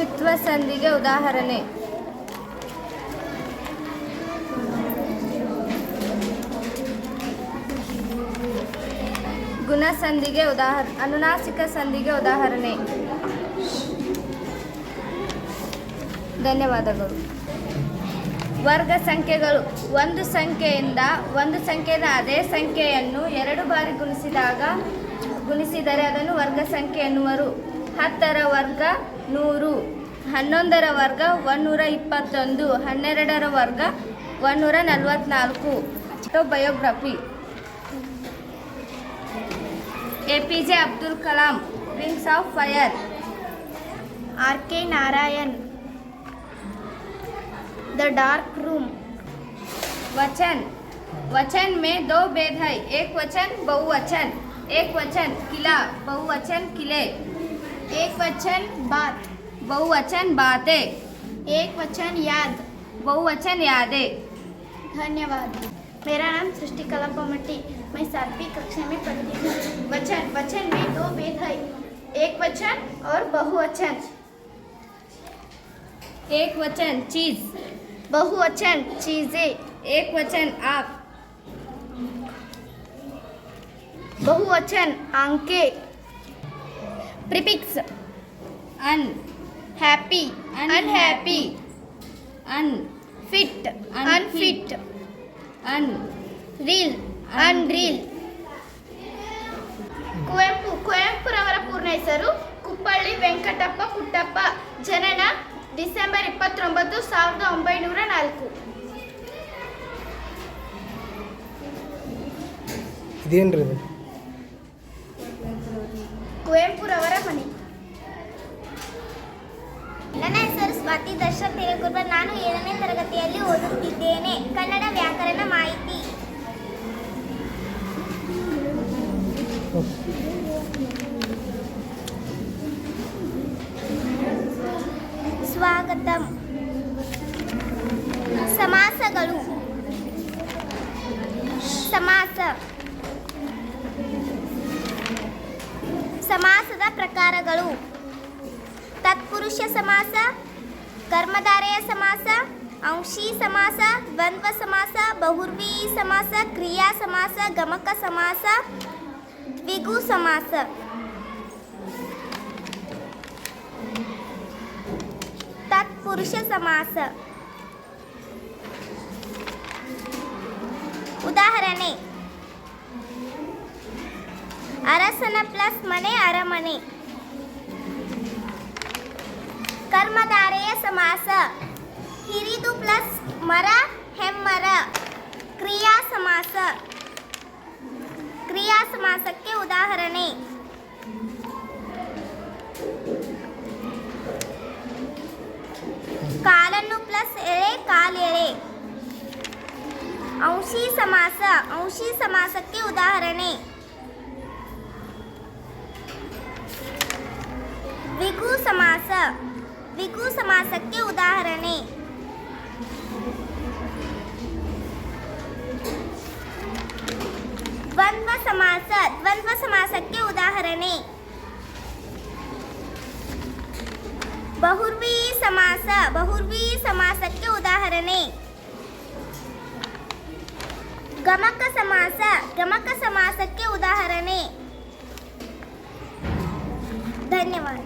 Speaker 3: ದ್ವಿತ್ವ ಸಂಧಿಗೆ ಉದಾಹರಣೆ. ಗುಣಸಂಧಿಗೆ ಅನುನಾಸಿಕ ಸಂಧಿಗೆ ಉದಾಹರಣೆ. ಧನ್ಯವಾದಗಳು. ವರ್ಗ ಸಂಖ್ಯೆಗಳು. ಒಂದು ಸಂಖ್ಯೆಯಿಂದ ಅದೇ ಸಂಖ್ಯೆಯನ್ನು 2 ಬಾರಿ ಗುಣಿಸಿದರೆ ಅದನ್ನು ವರ್ಗ ಸಂಖ್ಯೆ ಎನ್ನುವರು. 10ರ ವರ್ಗ 100, 11ರ ವರ್ಗ 121, 12ರ ವರ್ಗ 144. Autobiography. APJ Abdul Kalam, wings of fire.
Speaker 2: RK Narayan, the dark room.
Speaker 3: वचन में 2 भेद है. एक वचन बहुवचन. एक वचन किला, बहुवचन किले.
Speaker 2: एक वचन बात,
Speaker 3: बहुवचन बातें.
Speaker 2: एक वचन याद.
Speaker 3: बहुवचन यादें.
Speaker 2: धन्यवाद. मेरा नाम सृष्टि कलपमट्टी, मैं 7वीं कक्षा में पढ़ती हूँ. वचन में 2 भेद है. एक वचन और बहुवचन.
Speaker 3: एक वचन चीज,
Speaker 2: बहुवचन चीजें.
Speaker 3: एक वचन आप,
Speaker 2: बहुवचन आंखें. Prefix
Speaker 3: un,
Speaker 2: happy, unhappy. Fit, unfit. Reel, unreel. ಕುವೆಂಪುರವರ ಪೂರ್ಣ ಹೆಸರು ಕುಪ್ಪಳ್ಳಿ ವೆಂಕಟಪ್ಪ ಪುಟ್ಟಪ್ಪ. ಜನನ ಡಿಸೆಂಬರ್ 29, 1904.
Speaker 6: ಇದೇನ್ರಿ ಇದು?
Speaker 2: ಕುವೆಂಪುರವರ ಮನೆ. ನನ್ನ ಹೆಸರು ಸ್ವಾತಿ ದರ್ಶನ್ ತಿರುಗುರ್ಬ. ನಾನು 7ನೇ ತರಗತಿಯಲ್ಲಿ ಓದುತ್ತಿದ್ದೇನೆ. ಕನ್ನಡ ವ್ಯಾಕರಣ ಮಾಹಿತಿ. ಸ್ವಾಗತಂ. ಸಮಾಸಗಳು. ಸಮಾಸದ ಪ್ರಕಾರಗಳು. ತತ್ಪುರುಷ ಸಮಾಸ, ಕರ್ಮಧಾರಯ ಸಮಾಸ, ಅಂಶಿ ಸಮಾಸ, ದ್ವಂದ್ವ ಸಮಾಸ, ಬಹುವ್ರೀಹಿ ಸಮಾಸ, ಕ್ರಿಯಾ ಸಮಾಸ, ಗಮಕ ಸಮಾಸ, ದ್ವಿಗು ಸಮಾಸ. ತತ್ಪುರುಷ ಸಮಾಸ. ಉದಾಹರಣೆ: ಅರಸನ ಪ್ಲಸ್ ಮನೆ ಅರಮನೆ. ಕರ್ಮಧಾರಯ ಸಮಾಸ. ಹಿರಿದು ಪ್ಲಸ್ ಮರ ಹೆಮ್ಮರ. ಕ್ರಿಯಾ ಸಮಾಸ. ಕ್ರಿಯಾ ಸಮಾಸಕ್ಕೆ ಉದಾಹರಣೆ: ಕಾಲನ್ನು ಪ್ಲಸ್ ಎಳೆ ಕಾಲೆಳೆ. ಅಂಶಿ ಸಮಾಸ. ಅಂಶಿ ಸಮಾಸಕ್ಕೆ ಉದಾಹರಣೆ: ದ್ವಿಗು ಸಮಾಸ. ದ್ವಿಗು ಸಮಾಸಕ್ಕೆ ಉದಾಹರಣೆ: ದ್ವಂದ್ವ ಸಮಾಸ. ದ್ವಂದ್ವ ಸಮಾಸಕ್ಕೆ ಉದಾಹರಣೆ: ಬಹುವ್ರೀಹಿ ಸಮಾಸ. ಬಹುವ್ರೀಹಿ ಸಮಾಸಕ್ಕೆ ಉದಾಹರಣೆ: ಗಮಕ ಸಮಾಸ. ಗಮಕ ಸಮಾಸಕ್ಕೆ ಉದಾಹರಣೆ. ಧನ್ಯವಾದ.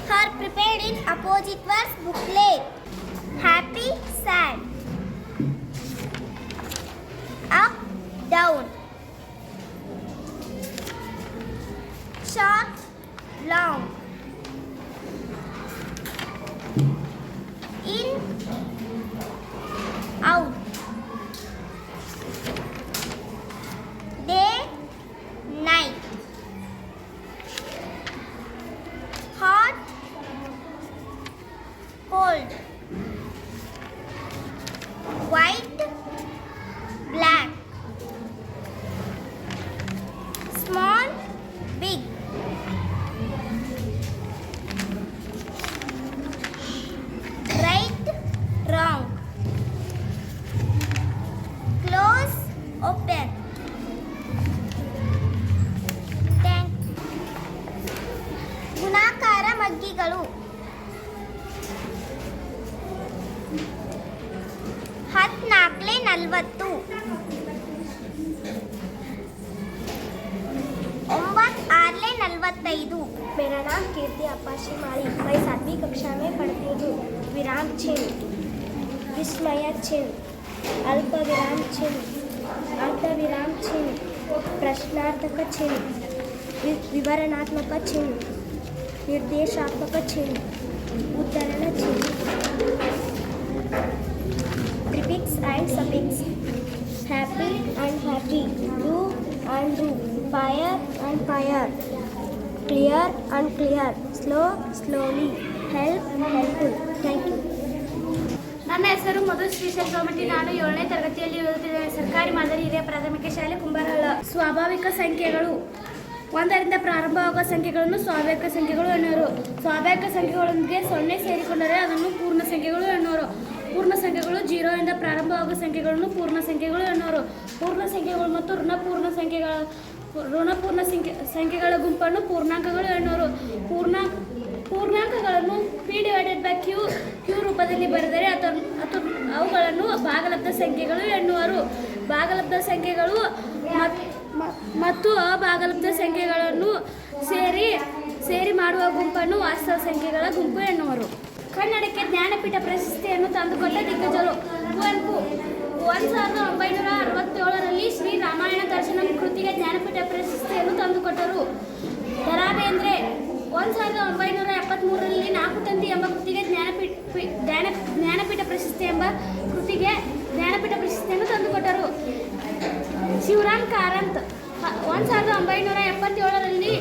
Speaker 2: Her prepared in opposite words booklet. Happy, sad. Up, down. Short, long. In, out. Day, night. Hot, cold. White, black. Small, big. Right, wrong. Close, open. Thank you. ಗುಣಾಕಾರ ಮಗ್ಗಿಗಳು. 40 9 45
Speaker 3: मेरा नाम कीर्ति अपाशी माली, मैं 7वीं कक्षा में पढ़ती हूँ। विराम चिन्ह, विस्मय चिन्ह, अल्प विराम चिन्ह, अर्ध विराम चिन्ह, प्रश्नार्थक चिन्ह, विवरणात्मक चिन्ह, निर्देशात्मक चिन्ह, उद्धरण चिन्ह, prefix and suffix, happy and happy, do and do, fire and fire, clear and clear, slow slowly, help helpful. Thank you.
Speaker 1: ನನ್ನ ಹೆಸರು ಮಧು ಶ್ರೀಶೈಲ್ ಸೋಮಟಿ. ನಾನು 7ನೇ ತರಗತಿಯಲ್ಲಿ ಓದುತ್ತಿದ್ದೇನೆ. ಸರ್ಕಾರಿ ಮಾದರಿ ಹಿರಿಯ ಪ್ರಾಥಮಿಕ ಶಾಲೆ ಕುಂಬಾರಹಳ್ಳ. ಸ್ವಾಭಾವಿಕ ಸಂಖ್ಯೆಗಳು 1 ರಿಂದ ಪ್ರಾರಂಭವಾಗುವ ಸಂಖ್ಯೆಗಳನ್ನು ಸ್ವಾಭಾವಿಕ ಸಂಖ್ಯೆಗಳು ಎನ್ನುವರು. ಸ್ವಾಭಾವಿಕ ಸಂಖ್ಯೆಗಳೊಂದಿಗೆ 0 ಸೇರಿಕೊಂಡರೆ ಅದನ್ನು ಪೂರ್ಣ ಸಂಖ್ಯೆಗಳು ಎನ್ನುವರು. ಪೂರ್ಣ ಸಂಖ್ಯೆಗಳು 0 ರಿಂದ ಪ್ರಾರಂಭವಾಗುವ ಸಂಖ್ಯೆಗಳನ್ನು ಪೂರ್ಣ ಸಂಖ್ಯೆಗಳು ಎನ್ನುವರು. ಪೂರ್ಣ ಸಂಖ್ಯೆಗಳು ಮತ್ತು ಋಣಪೂರ್ಣ ಸಂಖ್ಯೆಗಳ ಗುಂಪನ್ನು ಪೂರ್ಣಾಂಕಗಳು ಎನ್ನುವರು. ಪೂರ್ಣಾಂಕಗಳನ್ನು P/Q ರೂಪದಲ್ಲಿ ಬರೆದರೆ ಅವುಗಳನ್ನು ಭಾಗಲಬ್ಧ ಸಂಖ್ಯೆಗಳು ಎನ್ನುವರು. ಭಾಗಲಬ್ಧ ಸಂಖ್ಯೆಗಳು ಮತ್ತು ಅಭಾಗಲಬ್ಧ ಸಂಖ್ಯೆಗಳನ್ನು ಸೇರಿ ಮಾಡುವ ಗುಂಪನ್ನು ವಾಸ್ತವ ಸಂಖ್ಯೆಗಳ ಗುಂಪು ಎನ್ನುವರು. ಕನ್ನಡಕ್ಕೆ ಜ್ಞಾನಪೀಠ ಪ್ರಶಸ್ತಿಯನ್ನು ತಂದುಕೊಟ್ಟ ದಿಗ್ಗಜರು. ಕುವೆಂಪು 1967ರಲ್ಲಿ ಶ್ರೀ ರಾಮಾಯಣ ದರ್ಶನಂ ಕೃತಿಗೆ ಜ್ಞಾನಪೀಠ ಪ್ರಶಸ್ತಿಯನ್ನು ತಂದುಕೊಟ್ಟರು. ದ ರಾ ಬೇಂದ್ರೆ 1973ರಲ್ಲಿ 4 ತಂತಿ ಎಂಬ ಕೃತಿಗೆ ಜ್ಞಾನಪೀಠ ಪ್ರಶಸ್ತಿಯನ್ನು ತಂದುಕೊಟ್ಟರು. ಶಿವರಾಮ್ ಕಾರಂತ್ 1977ರಲ್ಲಿ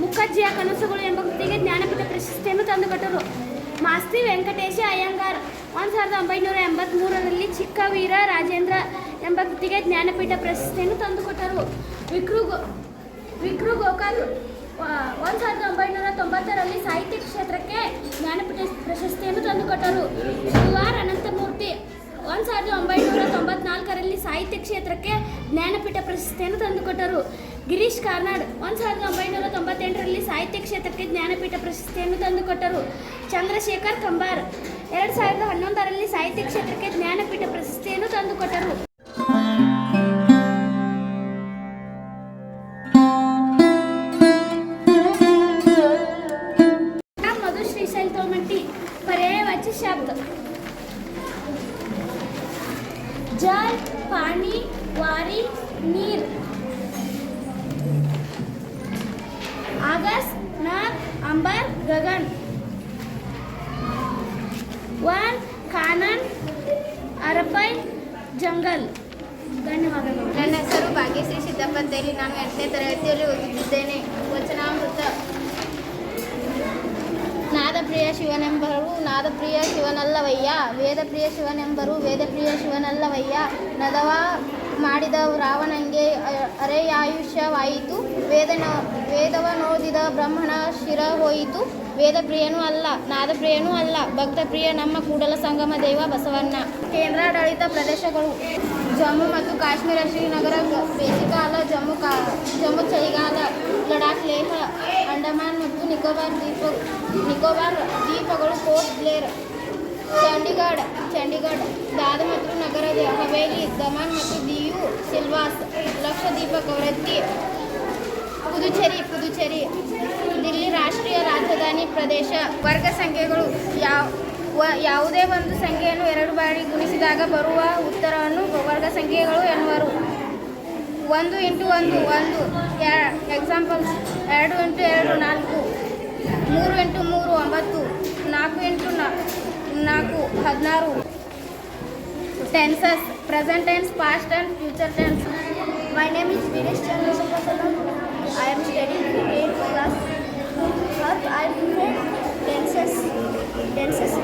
Speaker 1: ಮುಖಜ್ಜಿಯ ಕನಸುಗಳು ಎಂಬ ಕೃತಿಗೆ ಜ್ಞಾನಪೀಠ ಪ್ರಶಸ್ತಿಯನ್ನು ತಂದುಕೊಟ್ಟರು. ಮಾಸ್ತಿ ವೆಂಕಟೇಶ ಅಯ್ಯಂಗಾರ್ 1983ರಲ್ಲಿ ಚಿಕ್ಕ ವೀರ ರಾಜೇಂದ್ರ ಎಂಬ ಕೃತಿಗೆ ಜ್ಞಾನಪೀಠ ಪ್ರಶಸ್ತಿಯನ್ನು ತಂದುಕೊಟ್ಟರು. ವಿಕ್ರು ಗೋಕಾಕ್ 1990ರಲ್ಲಿ ಸಾಹಿತ್ಯ ಕ್ಷೇತ್ರಕ್ಕೆ ಜ್ಞಾನಪೀಠ ಪ್ರಶಸ್ತಿಯನ್ನು ತಂದುಕೊಟ್ಟರು. ಶಿವಾರ್ ಅನಂತಮೂರ್ತಿ 1994ರಲ್ಲಿ ಸಾಹಿತ್ಯ ಕ್ಷೇತ್ರಕ್ಕೆ ಜ್ಞಾನಪೀಠ ಪ್ರಶಸ್ತಿಯನ್ನು ತಂದುಕೊಟ್ಟರು. ಗಿರೀಶ್ ಕಾರ್ನಾಡ್ 1998ರಲ್ಲಿ ಸಾಹಿತ್ಯ ಕ್ಷೇತ್ರಕ್ಕೆ ಜ್ಞಾನಪೀಠ ಪ್ರಶಸ್ತಿಯನ್ನು ತಂದುಕೊಟ್ಟರು. ಚಂದ್ರಶೇಖರ್ ಕಂಬಾರ್ 2011ರಲ್ಲಿ ಸಾಹಿತ್ಯ ಕ್ಷೇತ್ರಕ್ಕೆ ಜ್ಞಾನಪೀಠ ಪ್ರಶಸ್ತಿಯನ್ನು ತಂದುಕೊಟ್ಟರು. मधु श्रीशैल तोमटी. पर्यायवाची शब्द जल, पानी, वारी, नीर. आकाश, नाग, अंबर, गगन. वन, कानन, अरपै, जंगल. ಧನ್ಯವಾದಗಳು.
Speaker 2: ನನ್ನ ಹೆಸರು ಭಾಗ್ಯಶ್ರೀ ಸಿದ್ದಪ್ಪತ್ತೇಲಿ. ನಾನು 8ನೇ ತರಗತಿಯಲ್ಲಿ ಓದುತ್ತಿದ್ದೇನೆ. ವಚನಾಮೃತ. ನಾದಪ್ರಿಯ ಶಿವನೆಂಬರು ನಾದಪ್ರಿಯ ಶಿವನಲ್ಲವಯ್ಯ, ವೇದಪ್ರಿಯ ಶಿವನೆಂಬರು ವೇದಪ್ರಿಯ ಶಿವನಲ್ಲವಯ್ಯ. ನದವ ಮಾಡಿದ ರಾವಣಂಗೆ ಅರೆಯಾಯುಷ್ಯವಾಯಿತು, ವೇದವನೋದಿದ ಬ್ರಹ್ಮಣ ಶಿರ ಹೋಯಿತು. ವೇದಪ್ರಿಯನೂ ಅಲ್ಲ, ನಾದಪ್ರಿಯನೂ ಅಲ್ಲ, ಭಕ್ತಪ್ರಿಯ ನಮ್ಮ ಕೂಡಲ ಸಂಗಮ ದೇವ ಬಸವಣ್ಣ. ಕೇಂದ್ರಾಡಳಿತ ಪ್ರದೇಶಗಳು: ಜಮ್ಮು ಮತ್ತು ಕಾಶ್ಮೀರ, ಶ್ರೀನಗರ ಬೇಸಿಗೆಕಾಲ, ಜಮ್ಮು ಚಳಿಗಾಲ, ಲಡಾಖ್, ಲೇಹ್, ಅಂಡಮಾನ್ ಮತ್ತು ನಿಕೋಬಾರ್ ದ್ವೀಪಗಳು, ಪೋರ್ಟ್ ಬ್ಲೇರ್. ಚಂಡೀಗಢ, ದಾದ ಮತ್ತು ನಗರ ಹವೇಲಿ, ದಮನ್ ಮತ್ತು ದಿಯು, ಸಿಲ್ವಾಸ್, ಲಕ್ಷದ್ವೀಪ, ಕವರತ್ತಿ. ಪುದುಚೇರಿ, ದಿಲ್ಲಿ ರಾಷ್ಟ್ರೀಯ ರಾಜಧಾನಿ ಪ್ರದೇಶ. ವರ್ಗ ಸಂಖ್ಯೆಗಳು: ಯಾವುದೇ ಒಂದು ಸಂಖ್ಯೆಯನ್ನು 2 ಬಾರಿ ಗುಣಿಸಿದಾಗ ಬರುವ ಉತ್ತರವನ್ನು ವರ್ಗ ಸಂಖ್ಯೆಗಳು ಎನ್ನುವರು. 1 × 1 1. Examples: 2 × 2 4, 3 × 3 9, 4 × 4 16. Tenses: present tense, past tense, future tense.
Speaker 3: My name is Vinesh Chandrasekhar. I am studying in 8th class. Here I prepared tenses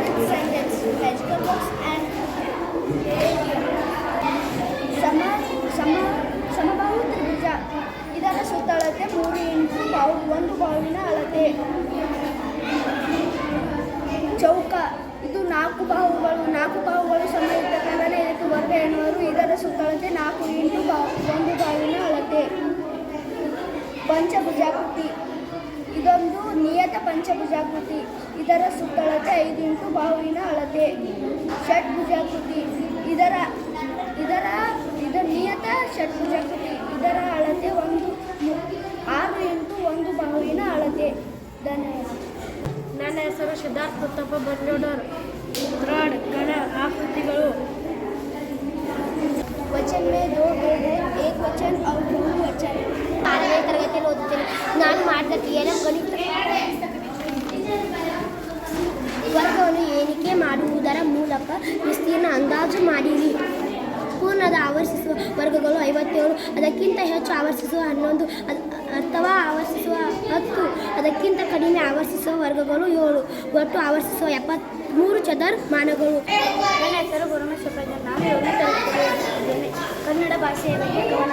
Speaker 3: with sentence, magical words and ಸಮಬಾಹು ತ್ರಿಭುಜ. ಇದರ ಸುತ್ತಳತೆ 3 × 1 ಬಾಹುವಿನ ಅಳತೆ. ಚೌಕ: ಇದು 4 ಬಾಹುಗಳು ಸಮ ಇದ್ದ ಕಾರಣ ಇದಕ್ಕೆ ವರ್ಗ ಎನ್ನುವರು. ಇದರ ಸುತ್ತಳತೆ 4 × 1 ಬಾಹುವಿನ ಅಳತೆ. ಪಂಚಭುಜಾಕೃತಿ: ಇದೊಂದು ನಿಯತ ಪಂಚಭುಜಾಕೃತಿ. ಇದರ ಸುತ್ತಳತೆ 5 × ಬಾಹುವಿನ ಅಳತೆ. ಷಡ್ಭುಜಾಕೃತಿ: ಇದರ ನಿಯತ ಷಟ್ಭುಜಾಕೃತಿ. ಇದರ ಅಳತೆ 6 ಇಂಟು 1 ಬಾಹುವಿನ ಅಳತೆ. ಧನ್ಯವಾದ.
Speaker 1: ನನ್ನ ಹೆಸರು ಸಿದ್ಧಾರ್ಥ ಉತ್ತಪ್ಪ ಬಂಡೋಡರ್. ಥರ್ಡ್ ಗಣ ಆಕೃತಿಗಳು.
Speaker 3: ವಚನ में 2 भेद है, एक वचन और बहुवचन. 6ನೇ ತರಗತಿಯಲ್ಲಿ ಓದುತ್ತೇನೆ. ನಾನು ಮಾಡಿದ TLM ಗಣಿತ ವರ್ಗವನ್ನು ಎಣಿಕೆ ಮಾಡುವುದರ ಮೂಲಕ ವಿಸ್ತೀರ್ಣ ಅಂದಾಜು ಮಾಡಿರಿ. ಪೂರ್ಣದ ಆವರ್ತಿಸುವ ವರ್ಗಗಳು 57, ಅದಕ್ಕಿಂತ ಹೆಚ್ಚು ಆವರ್ತಿಸುವ 11, ಅಥವಾ ಆವರ್ತಿಸುವ 10, ಅದಕ್ಕಿಂತ ಕಡಿಮೆ ಆವರ್ತಿಸುವ ವರ್ಗಗಳು 7, ಒಟ್ಟು ಆವರ್ತಿಸುವ 73 ಚದರಮಾನಗಳು. ನನ್ನ ಹೆಸರು ಗುರುಮೇಶ್ವರ. ನಾನು 7ನೇ ತರಗತಿಯಲ್ಲಿ ಕನ್ನಡ ಭಾಷೆಯ ಬಗ್ಗೆ ಗಮನ.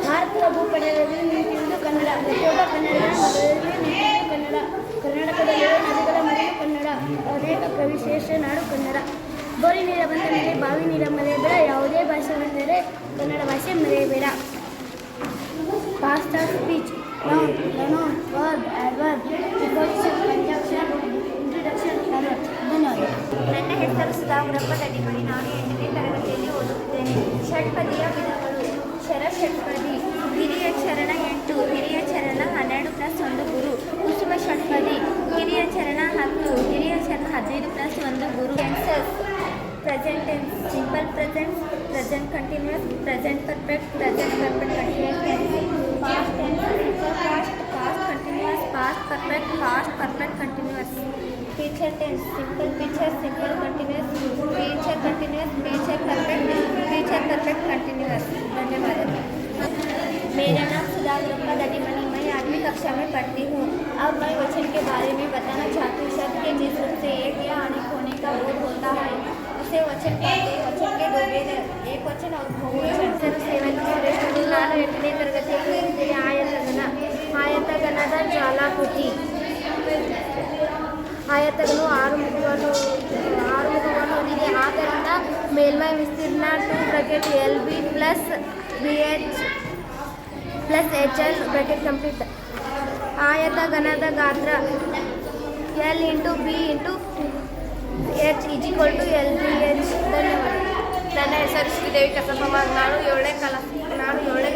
Speaker 3: ಭಾರತೀಯ ಭೂಪಟದಲ್ಲಿ ನಿಂತಿರುವುದು ಕನ್ನಡ. ಪ್ರತಿಯೊಬ್ಬ ಕನ್ನಡಿಗರ ಮೊದಲನೇ ನಿಂತಿರುವುದು ಕನ್ನಡ. ಕರ್ನಾಟಕದಲ್ಲಿರುವ ನದಿಗಳ ಮರೆಯು ಕನ್ನಡ. ಅನೇಕ ಕವಿಶೇಷ ನಾಡು ಕನ್ನಡ. ಬೋರಿ ನೀರ ಬಂದ ಮೇಲೆ ಬಾವಿ ನೀರ ಮರೆಯಬೇಡ. ಯಾವುದೇ ಭಾಷೆ ಬಂದರೆ ಕನ್ನಡ ಭಾಷೆ ಮರೆಯಬೇಡ. Parts of speech. Noun, pronoun, verb, adverb, preposition, conjunction, introduction, ಧನ್ಯವಾದ.
Speaker 2: ನನ್ನ ಹೆಸರು ಸುಧಾಕರಪ್ಪ ದಡಿಮನಿ. ನಾನು 8ನೇ ತರಗತಿಯಲ್ಲಿ ಓದುತ್ತೇನೆ. ಷಟ್ಪದಿಯ ವಿಧಗಳು. ಶರಷಟ್ಪದಿ. ಹಿರಿಯ ಚರಣ 8, ಹಿರಿಯ ಚರಣ 12 + 1 ಗುರು. ಕುಸುಮ ಷಟ್ಪದಿ. ಹಿರಿಯ ಚರಣ 10, ಹಿರಿಯ ಚರಣ 15 + 1 ಗುರು. Tenses. Present tense, simple present, present continuous, present perfect, present perfect continuous tense. Past tense, simple past, past continuous, past perfect, past perfect continuous. Future tense, simple future, simple continuous, future continuous, future perfect continuous. धन्यवाद. मेरा नाम सुधाकरप्पा दडिमनी. मैं 8वीं कक्षा में पढ़ती हूँ. अब मैं वचन के बारे में बताना चाहती हूँ. शब्द के जिस रूप से एक या अनेक होने का बोध होता है उसे वचन कहते हैं. वचन के 2 भेद हैं, एक वचन और बहुवचन. ನಾನು 8ನೇ ತರಗತಿಯಲ್ಲಿ ಓದುತ್ತೇನೆ. ಆಯತಗಣದ ಜಾಲಾಕೃತಿ. ಆಯತಗಳು 6 ಮುಖವನ್ನು ಹೊಂದಿದೆ. ಆದ್ದರಿಂದ ಮೇಲ್ಮೈ ವಿಸ್ತೀರ್ಣ 2 LB + BH + HL ಕಂಪ್ಲೀಟ್. ಆಯತಗಣದ ಗಾತ್ರ L × B × H = LBH. ಧನ್ಯವಾದ.
Speaker 5: ನನ್ನ ಹೆಸರು ಶ್ರೀದೇವಿ ಕಸಬಮ್ಮ. ನಾನು 7ನೇ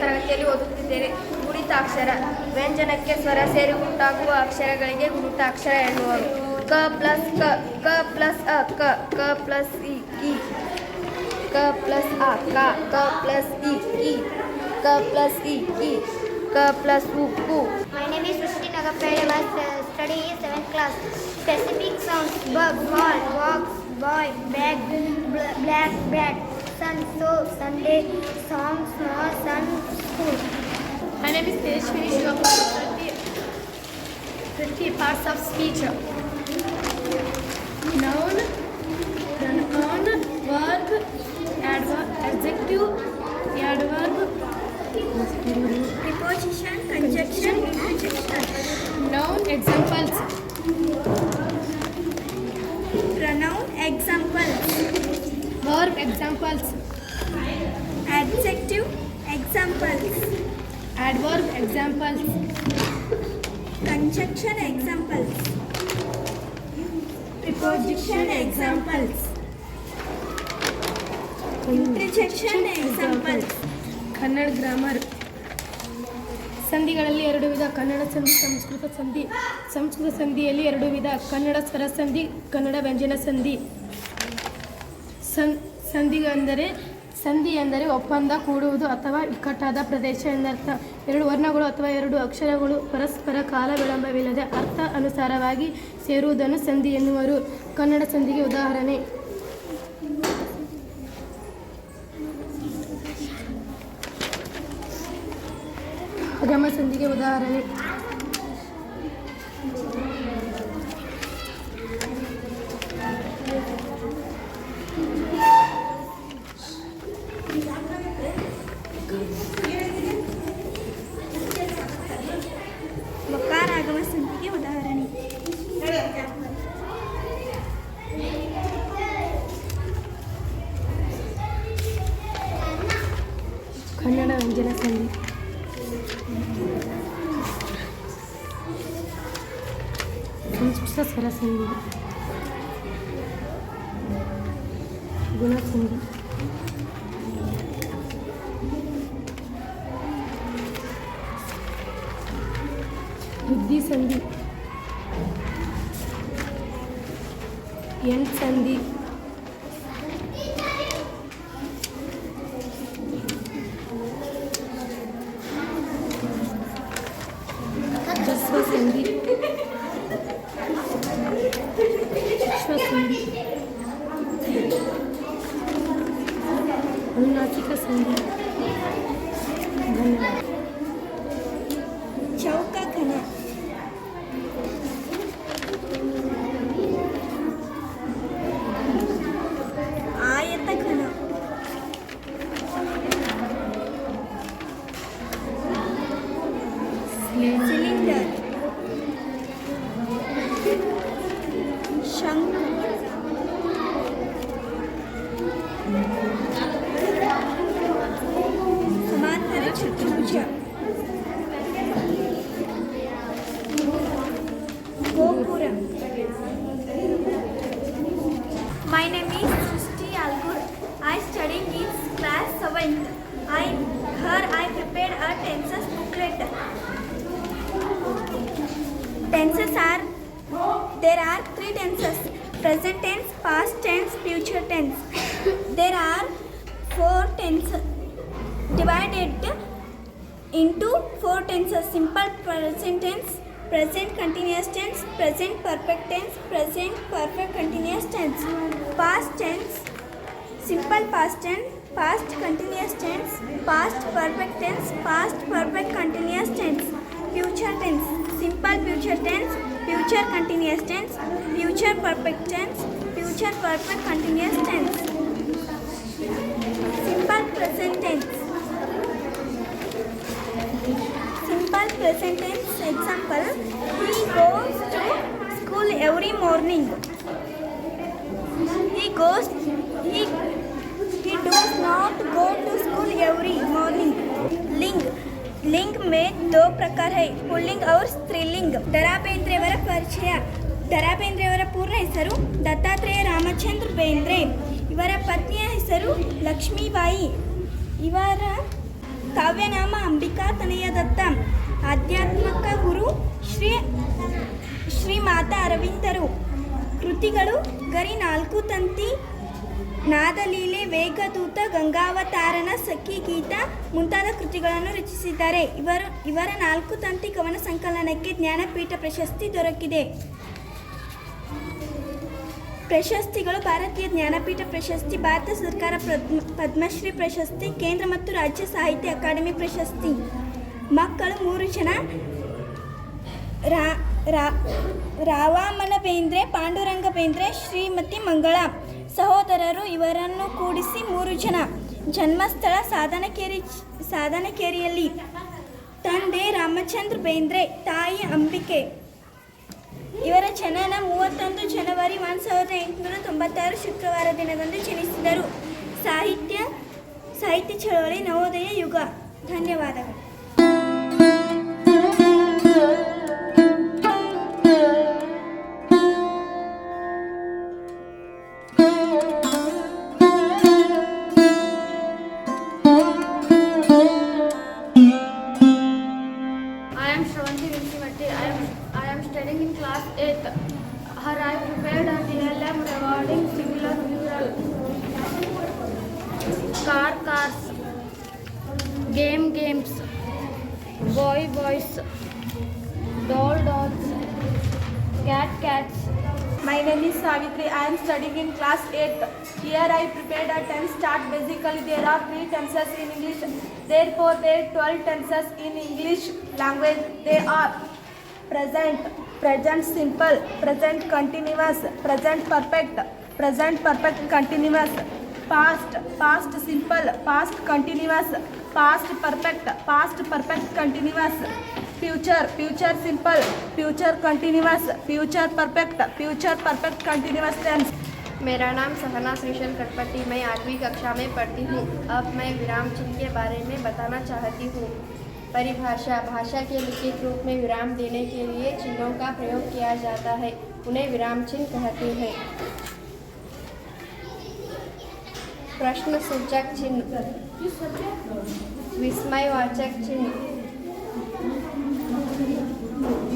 Speaker 5: ತರಗತಿಯಲ್ಲಿ ಓದುತ್ತಿದ್ದೇನೆ. ಗುಣಿತಾಕ್ಷರ. ವ್ಯಂಜನಕ್ಕೆ ಸ್ವರ ಸೇರಿ ಉಂಟಾಗುವ ಅಕ್ಷರಗಳಿಗೆ ಗುಣಿತಾಕ್ಷರ ಎನ್ನುವರು. ಕ + ಕ, ಕ + ಅ, ಕ, ಕ + ಇ, ಕಿ, ಕ + ಆ, ಕ, ಕ + ಇ, ಕಿ, ಕ + ಇ, ಕಿ, ಕ + ಉ, ಕು.
Speaker 2: My name is Srishti Nagapede. I was studying in 7th class. Specific sounds: bug, ball, box, boy, bag, black, bat, sun, so, Sunday, song, small, sun, school.
Speaker 1: My name is Tejashwini Shivapur. 50 parts of speech. Noun, pronoun, verb, adjective, adverb,
Speaker 2: Preposition, conjunction, interjection.
Speaker 1: noun, examples.
Speaker 2: Pronoun, examples.
Speaker 1: Verb, examples.
Speaker 2: Adjective, examples.
Speaker 1: Adverb, examples.
Speaker 2: Conjunction, examples. Preposition, examples. Interjection, examples.
Speaker 1: Kannada grammar. ಸಂಧಿಗಳಲ್ಲಿ 2 ವಿಧ: ಕನ್ನಡ ಸಂಧಿ, ಸಂಸ್ಕೃತ ಸಂಧಿ. ಸಂಸ್ಕೃತ ಸಂಧಿಯಲ್ಲಿ 2 ವಿಧ: ಕನ್ನಡ ಸ್ವರ ಸಂಧಿ, ಕನ್ನಡ ವ್ಯಂಜನ ಸಂಧಿ. ಸಂಧಿ ಎಂದರೆ ಒಪ್ಪಂದ, ಕೂಡುವುದು ಅಥವಾ ಇಕ್ಕಟ್ಟಾದ ಪ್ರದೇಶ ಎಂದರ್ಥ. 2 ವರ್ಣಗಳು ಅಥವಾ 2 ಅಕ್ಷರಗಳು ಪರಸ್ಪರ ಕಾಲ ವಿಳಂಬವಿಲ್ಲದೆ ಅರ್ಥ ಅನುಸಾರವಾಗಿ ಸೇರುವುದನ್ನು ಸಂಧಿ ಎನ್ನುವರು. ಕನ್ನಡ ಸಂಧಿಗೆ ಉದಾಹರಣೆ: ಅಗಮ ಸಂಧಿಗೆ ಉದಾಹರಣೆ:
Speaker 2: ವಕಾರ ಆಗಮ ಸಂಧಿಗೆ ಉದಾಹರಣೆ:
Speaker 1: ಕನ್ನಡ ವ್ಯಂಜನ ಸಂಧಿ. ಸಂಸ್ಕೃತ ಸ್ವರ ಸಂಧಿ. ಗುಣ ಸಂಧಿ.
Speaker 3: वृद्धि संधि एंड संधि जस्व संधि शिश्व संधि अनुनासिक संधि धन्यवाद
Speaker 4: ಚೌಕ ಘನ ಆಯತ ಘನ ಸಿಲಿಂಡರ್ ಶಂಕು ಸಮಾಂತರ ಚತುರ್ಭುಜ ಗೋಪುರ
Speaker 2: My name is Srishti Algur. I study in class 7th. I prepared a tenses booklet. Tenses are there are 3 tenses: present tense, past tense, future tense. There are 4 tenses divided into 4 tenses: simple present tense, present continuous tense, present perfect tense, present perfect continuous tense. Past tense, simple past tense, past continuous tense, past perfect tense, past perfect continuous tense. Future tense, simple future tense, future continuous tense, future perfect tense, future perfect continuous tense. Simple present tense, simple present tense. Example: he goes to school every morning. He does not go to school every morning. लिंग में 2 प्रकार है: pulling और स्त्रीलिंग. दरा बेंद्रेಯವರ ಪರಿಚಯ. ದರಾ ಬೇಂದ್ರೆಯವರ ಪೂರ್ಣ ಹೆಸರು ದತ್ತಾತ್ರೇಯ ರಾಮಚಂದ್ರ ಬೇಂದ್ರೆ. ಇವರ ಪತ್ನಿಯ ಹೆಸರು ಲಕ್ಷ್ಮೀಬಾಯಿ. ಇವರ ಕಾವ್ಯನಾಮ ಅಂಬಿಕಾ ತನಯ ದತ್ತ. ಆಧ್ಯಾತ್ಮಿಕ ಗುರು ಶ್ರೀ ಮಾತಾ ಅರವಿಂದರು. ಕೃತಿಗಳು: ಗರಿ 4 ತಂತಿ, ನಾದಲೀಲೆ, ವೇಗದೂತ, ಗಂಗಾವತಾರಣ, ಸಖಿ ಗೀತ ಮುಂತಾದ ಕೃತಿಗಳನ್ನು ರಚಿಸಿದ್ದಾರೆ. ಇವರ 4 ತಂತಿ ಕವನ ಸಂಕಲನಕ್ಕೆ ಜ್ಞಾನಪೀಠ ಪ್ರಶಸ್ತಿ ದೊರಕಿದೆ. ಪ್ರಶಸ್ತಿಗಳು: ಭಾರತೀಯ ಜ್ಞಾನಪೀಠ ಪ್ರಶಸ್ತಿ, ಭಾರತ ಸರ್ಕಾರ ಪದ್ಮಶ್ರೀ ಪ್ರಶಸ್ತಿ, ಕೇಂದ್ರ ಮತ್ತು ರಾಜ್ಯ ಸಾಹಿತ್ಯ ಅಕಾಡೆಮಿ ಪ್ರಶಸ್ತಿ. ಮಕ್ಕಳು 3 ಜನ: ರಾವಾಮನ ಬೇಂದ್ರೆ, ಪಾಂಡುರಂಗ ಬೇಂದ್ರೆ, ಶ್ರೀಮತಿ ಮಂಗಳ. ಸಹೋದರರು ಇವರನ್ನು ಕೂಡಿಸಿ 3 ಜನ. ಜನ್ಮಸ್ಥಳ ಸಾಧನಕೇರಿಯಲ್ಲಿ. ತಂದೆ ರಾಮಚಂದ್ರ ಬೇಂದ್ರೆ, ತಾಯಿ ಅಂಬಿಕೆ. ಇವರ ಜನನ 31 ಜನವರಿ 1896 ಶುಕ್ರವಾರ ದಿನದಂದು ಜನಿಸಿದರು. ಸಾಹಿತ್ಯ ಚಳವಳಿ ನವೋದಯ ಯುಗ. ಧನ್ಯವಾದಗಳು.
Speaker 1: I am Shravanti Vimshimatti. I am studying in class 8th. Here I prepared a DLM rewarding singular plural. Cars, games, boys, dolls, cats.
Speaker 4: My name is Savitri. I am studying in class 8th. Here I prepared a tense chart. Basically, there are 3 tenses in English. Therefore, there are 12 tenses in English language. They are present simple, present continuous, present perfect continuous, past simple, past continuous, past perfect continuous, future simple, future continuous, future perfect continuous tense.
Speaker 5: मेरा नाम सहना श्रीशल कटपति। मैं 8वीं कक्षा में पढ़ती हूँ। अब मैं विराम चिन्ह के बारे में बताना चाहती हूँ। परिभाषा: भाषा के लिखित रूप में विराम देने के लिए चिन्हों का प्रयोग किया जाता है, उन्हें विराम चिन्ह कहते हैं। प्रश्न सूचक चिन्ह, विस्मयवाचक चिन्ह,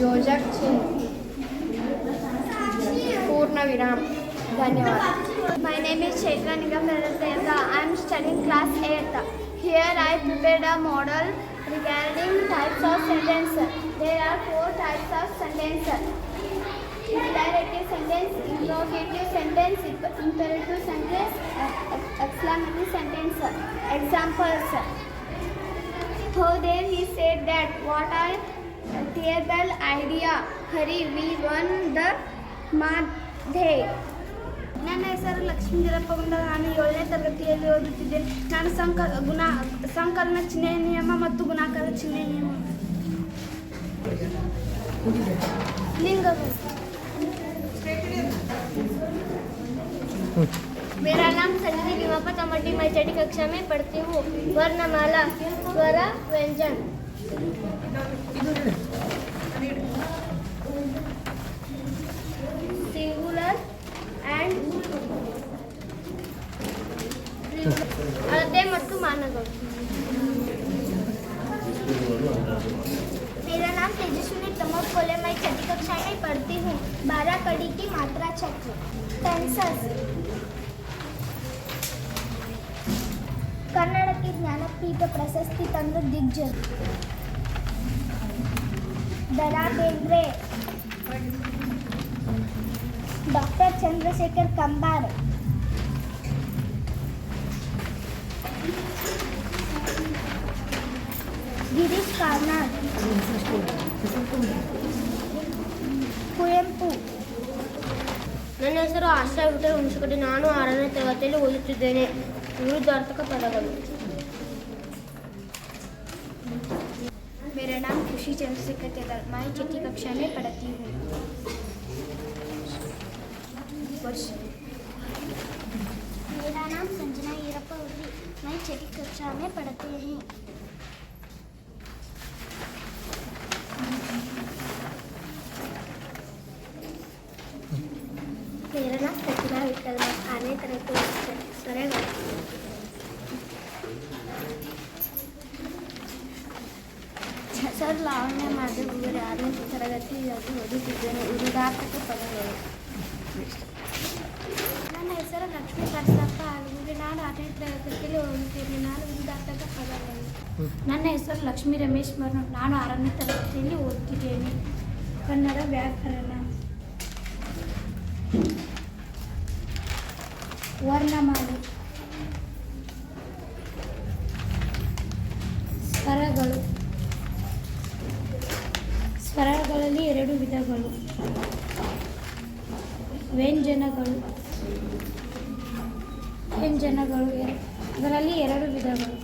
Speaker 5: योजक चिन्ह पूर्ण विराम धन्यवाद.
Speaker 2: My name is Chaitra Nigam Devda. I am studying class 8th. Here I prepared a model regarding types of sentence. There are 4 types of sentence. Declarative sentence, interrogative sentence, imperative sentence, exclamatory sentence. Examples. How there he said that, what a terrible idea. Hurry, we won the Madhe. ನನ್ನ ಹೆಸರು ಲಕ್ಷ್ಮೀ ವೀರಪ್ಪ ಗುಂಡ. ನಾನು 7ನೇ ತರಗತಿಯಲ್ಲಿ ಓದುತ್ತಿದ್ದೇನೆ. ನಾನು ಸಂಕಲನ ಚಿಹ್ನೆ ನಿಯಮ ಮತ್ತು ಗುಣಾಕಾರ ಚಿಹ್ನೆ ನಿಯಮ ಲಿಂಗಗಳು.
Speaker 3: मेरा नाम संजय विवापा तमड्डी. मैं छठी कक्षा में पढ़ती हूँ. वर्णमाला, स्वर, व्यंजन. सिंगुलर एंड अಳತೆ ಮತ್ತು ಮಾನಗಳು.
Speaker 2: मेरा नाम तेजस्विनी प्रमोद कोले. मैं छठी कक्षा में पढ़ती हूँ. 12 कड़ी की मात्रा चक्र. टेंसेस. ಕನ್ನಡಕ್ಕೆ ಜ್ಞಾನಪೀಠ ಪ್ರಶಸ್ತಿ ತಂದ ದಿಗ್ಗಜ ದರಾ ಬೇಂದ್ರೆ, ಡಾಕ್ಟರ್ ಚಂದ್ರಶೇಖರ್ ಕಂಬಾರ್, ಗಿರೀಶ್ ಕಾರ್ನಾಡ್, ಕುವೆಂಪು.
Speaker 3: ನನ್ನ ಹೆಸರು ಆಶಾ ವಿಠಲ್ ಹುಣಸಕಟ್ಟಿ. ನಾನು 6ನೇ ತರಗತಿಯಲ್ಲಿ ಓದುತ್ತಿದ್ದೇನೆ. ವಿರುದ್ಧಾರ್ಥಕ ಪದಗಳು.
Speaker 2: मेरा नाम खुशी चंद्रशेखर तेलर. मैं छठी कक्षा में पढ़ती हूँ. मेरा नाम संजना ईरप्पा उर्वी. मैं छठी कक्षा में पढ़ती हूँ.
Speaker 3: मेरा नाम प्रतिभा विठल. मैं 6ನೇ ತರಗತಿ ಓದುತ್ತೇನೆ. ಸ್ವರಗಳು.
Speaker 2: ಸರ್ ಲಾವಣ್ಯ ಮಾಧವ್ ಇವರು 6ನೇ ತರಗತಿಯಲ್ಲಿ ಓದುತ್ತಿದ್ದೇನೆ. ವಿರುದ್ಧಾರ್ಥಕ ಪದಗಳು. ನನ್ನ ಹೆಸರು ಲಕ್ಷ್ಮೀ ಪ್ರಸಾದಪ್ಪ ಆಲೂರು. ನಾನು 6ನೇ ತರಗತಿಯಲ್ಲಿ ಓದುತ್ತೇನೆ. ನಾನು ವಿರುದ್ಧಾರ್ಥಕ ಪದಗಳು. ನನ್ನ ಹೆಸರು ಲಕ್ಷ್ಮೀ ರಮೇಶ್ ಮರ್ನೂರ್. ನಾನು 6ನೇ ತರಗತಿಯಲ್ಲಿ ಓದುತ್ತಿದ್ದೇನೆ. ಕನ್ನಡ ವ್ಯಾಕರಣ. ವರ್ಣಮಾಲೆ. ಸ್ವರಗಳು. ಸ್ವರಗಳಲ್ಲಿ 2 ವಿಧಗಳು. ವ್ಯಂಜನಗಳು. ಅದರಲ್ಲಿ 2 ವಿಧಗಳು.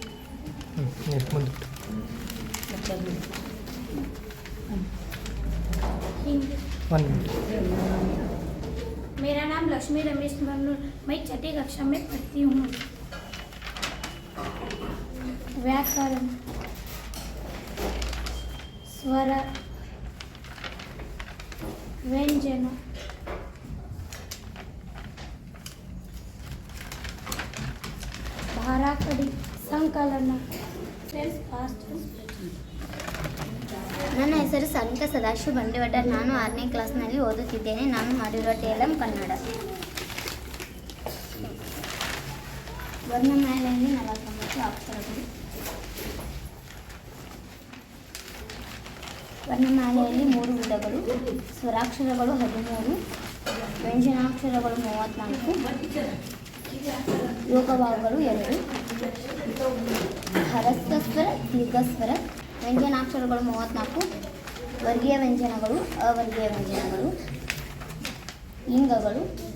Speaker 2: मेरा नाम लक्ष्मी रमेश मर्नूर. मैं छठी कक्षा में पढ़ती हूँ. व्याकरण. स्वर, व्यंजन, धाराकड़ी, संकलन.
Speaker 7: ನನ್ನ ಹೆಸರು ಸವಿತಾ ಸದಾಶಿವ ಬಂಡೇವಟ. ನಾನು 6ನೇ ಕ್ಲಾಸ್ನಲ್ಲಿ ಓದುತ್ತಿದ್ದೇನೆ. ನಾನು ಮಾಡಿರುವ ಟೇಲಂ ಕನ್ನಡ. ವರ್ಣಮಾಲೆಯಲ್ಲಿ 49 ಅಕ್ಷರಗಳು. ವರ್ಣಮಾಲೆಯಲ್ಲಿ 3 ವಿಧಗಳು. ಸ್ವರಾಕ್ಷರಗಳು 13, ವ್ಯಂಜನಾಕ್ಷರಗಳು 34, ಯೋಗವಾಗುಗಳು 2, ಹರಸ್ವರ, ದೀರ್ಘಸ್ವರ. ವ್ಯಂಜನಾಕ್ಷರಗಳು 34, ವರ್ಗೀಯ ವ್ಯಂಜನಗಳು, ಅವರ್ಗೀಯ ವ್ಯಂಜನಗಳು.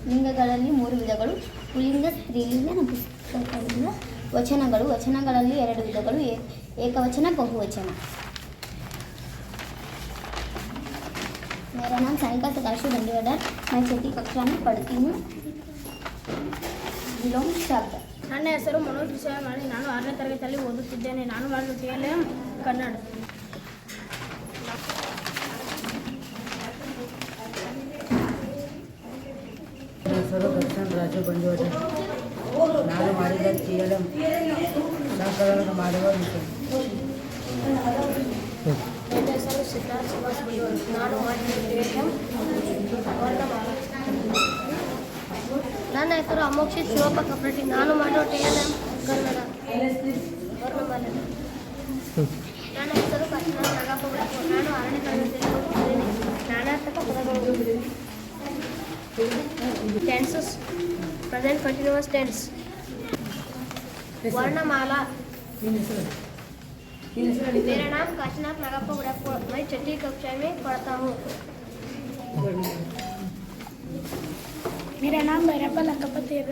Speaker 7: ಲಿಂಗಗಳಲ್ಲಿ 3 ವಿಧಗಳು. ಪುಲ್ಲಿಂಗ, ಸ್ತ್ರೀಲಿಂಗ, ನಪುಂಸಕಲಿಂಗ. ವಚನಗಳಲ್ಲಿ 2 ವಿಧಗಳು. ಏಕವಚನ, ಬಹುವಚನ. मेरा नाम सानिका सदाशिव बंडीवडर. मैं छठी कक्षा में पढ़ती हूँ. ವಿಲೋಮ ಶಬ್ದ.
Speaker 1: ನನ್ನ ಹೆಸರು ಮನೋಜ್ ವಿಷಯಮಾಡಿ. ನಾನು 6ನೇ ತರಗತಿಯಲ್ಲಿ ಓದುತ್ತಿದ್ದೇನೆ. ನಾನು ಮಾಡಿದ ಟೇಲಂ ಕನ್ನಡ.
Speaker 8: ನನ್ನ ಹೆಸರು ದರ್ಶನ್ ರಾಜು ಬಂಡೀವಡ. ನಾನು ಮಾಡಿದ ಟೇಲಂ ಸಂಕಲನ ಮಾಡುವ ವಿಷಯ.
Speaker 1: ನನ್ನ ಹೆಸರು ಸಿದ್ಧಾರ್ಥ ಶ್ರೀನಿವಾಸ್ ಬಡೋರು. ನಾನು ಮಾಡಿದ್ದೇನೆ ವರ್ಣಮಾಲ. ನನ್ನ ಹೆಸರು ಅಮೋಕ್ಷಿತ್ ಶಿವಪ್ಪ ಕಪ್ರಟಿ. ನಾನು ಮಾಡೋ TLM ಕನ್ನಡ ವರ್ಣಮಾಲೆ. ನನ್ನ ಹೆಸರು ಕೃಷ್ಣ ನಾಗಪ್ಪ ಗುಡಪ್ಪ. ನಾನು 6ನೇ ತರಗತಿಯಲ್ಲಿ ಓದುತ್ತಿದ್ದೇನೆ. ನಾನಾರ್ಥಕ ಪದಗಳು. Tenses present continuous tense. वर्णमाला. मेरा नाम काशीनाथ नागप्पा गुड़प्पा. मैं 6ठी कक्षा में पढ़ता हूँ.
Speaker 9: मेरा नाम भैरप्ಪ ಲಕ್ಕಪ್ಪ ತೇಗ.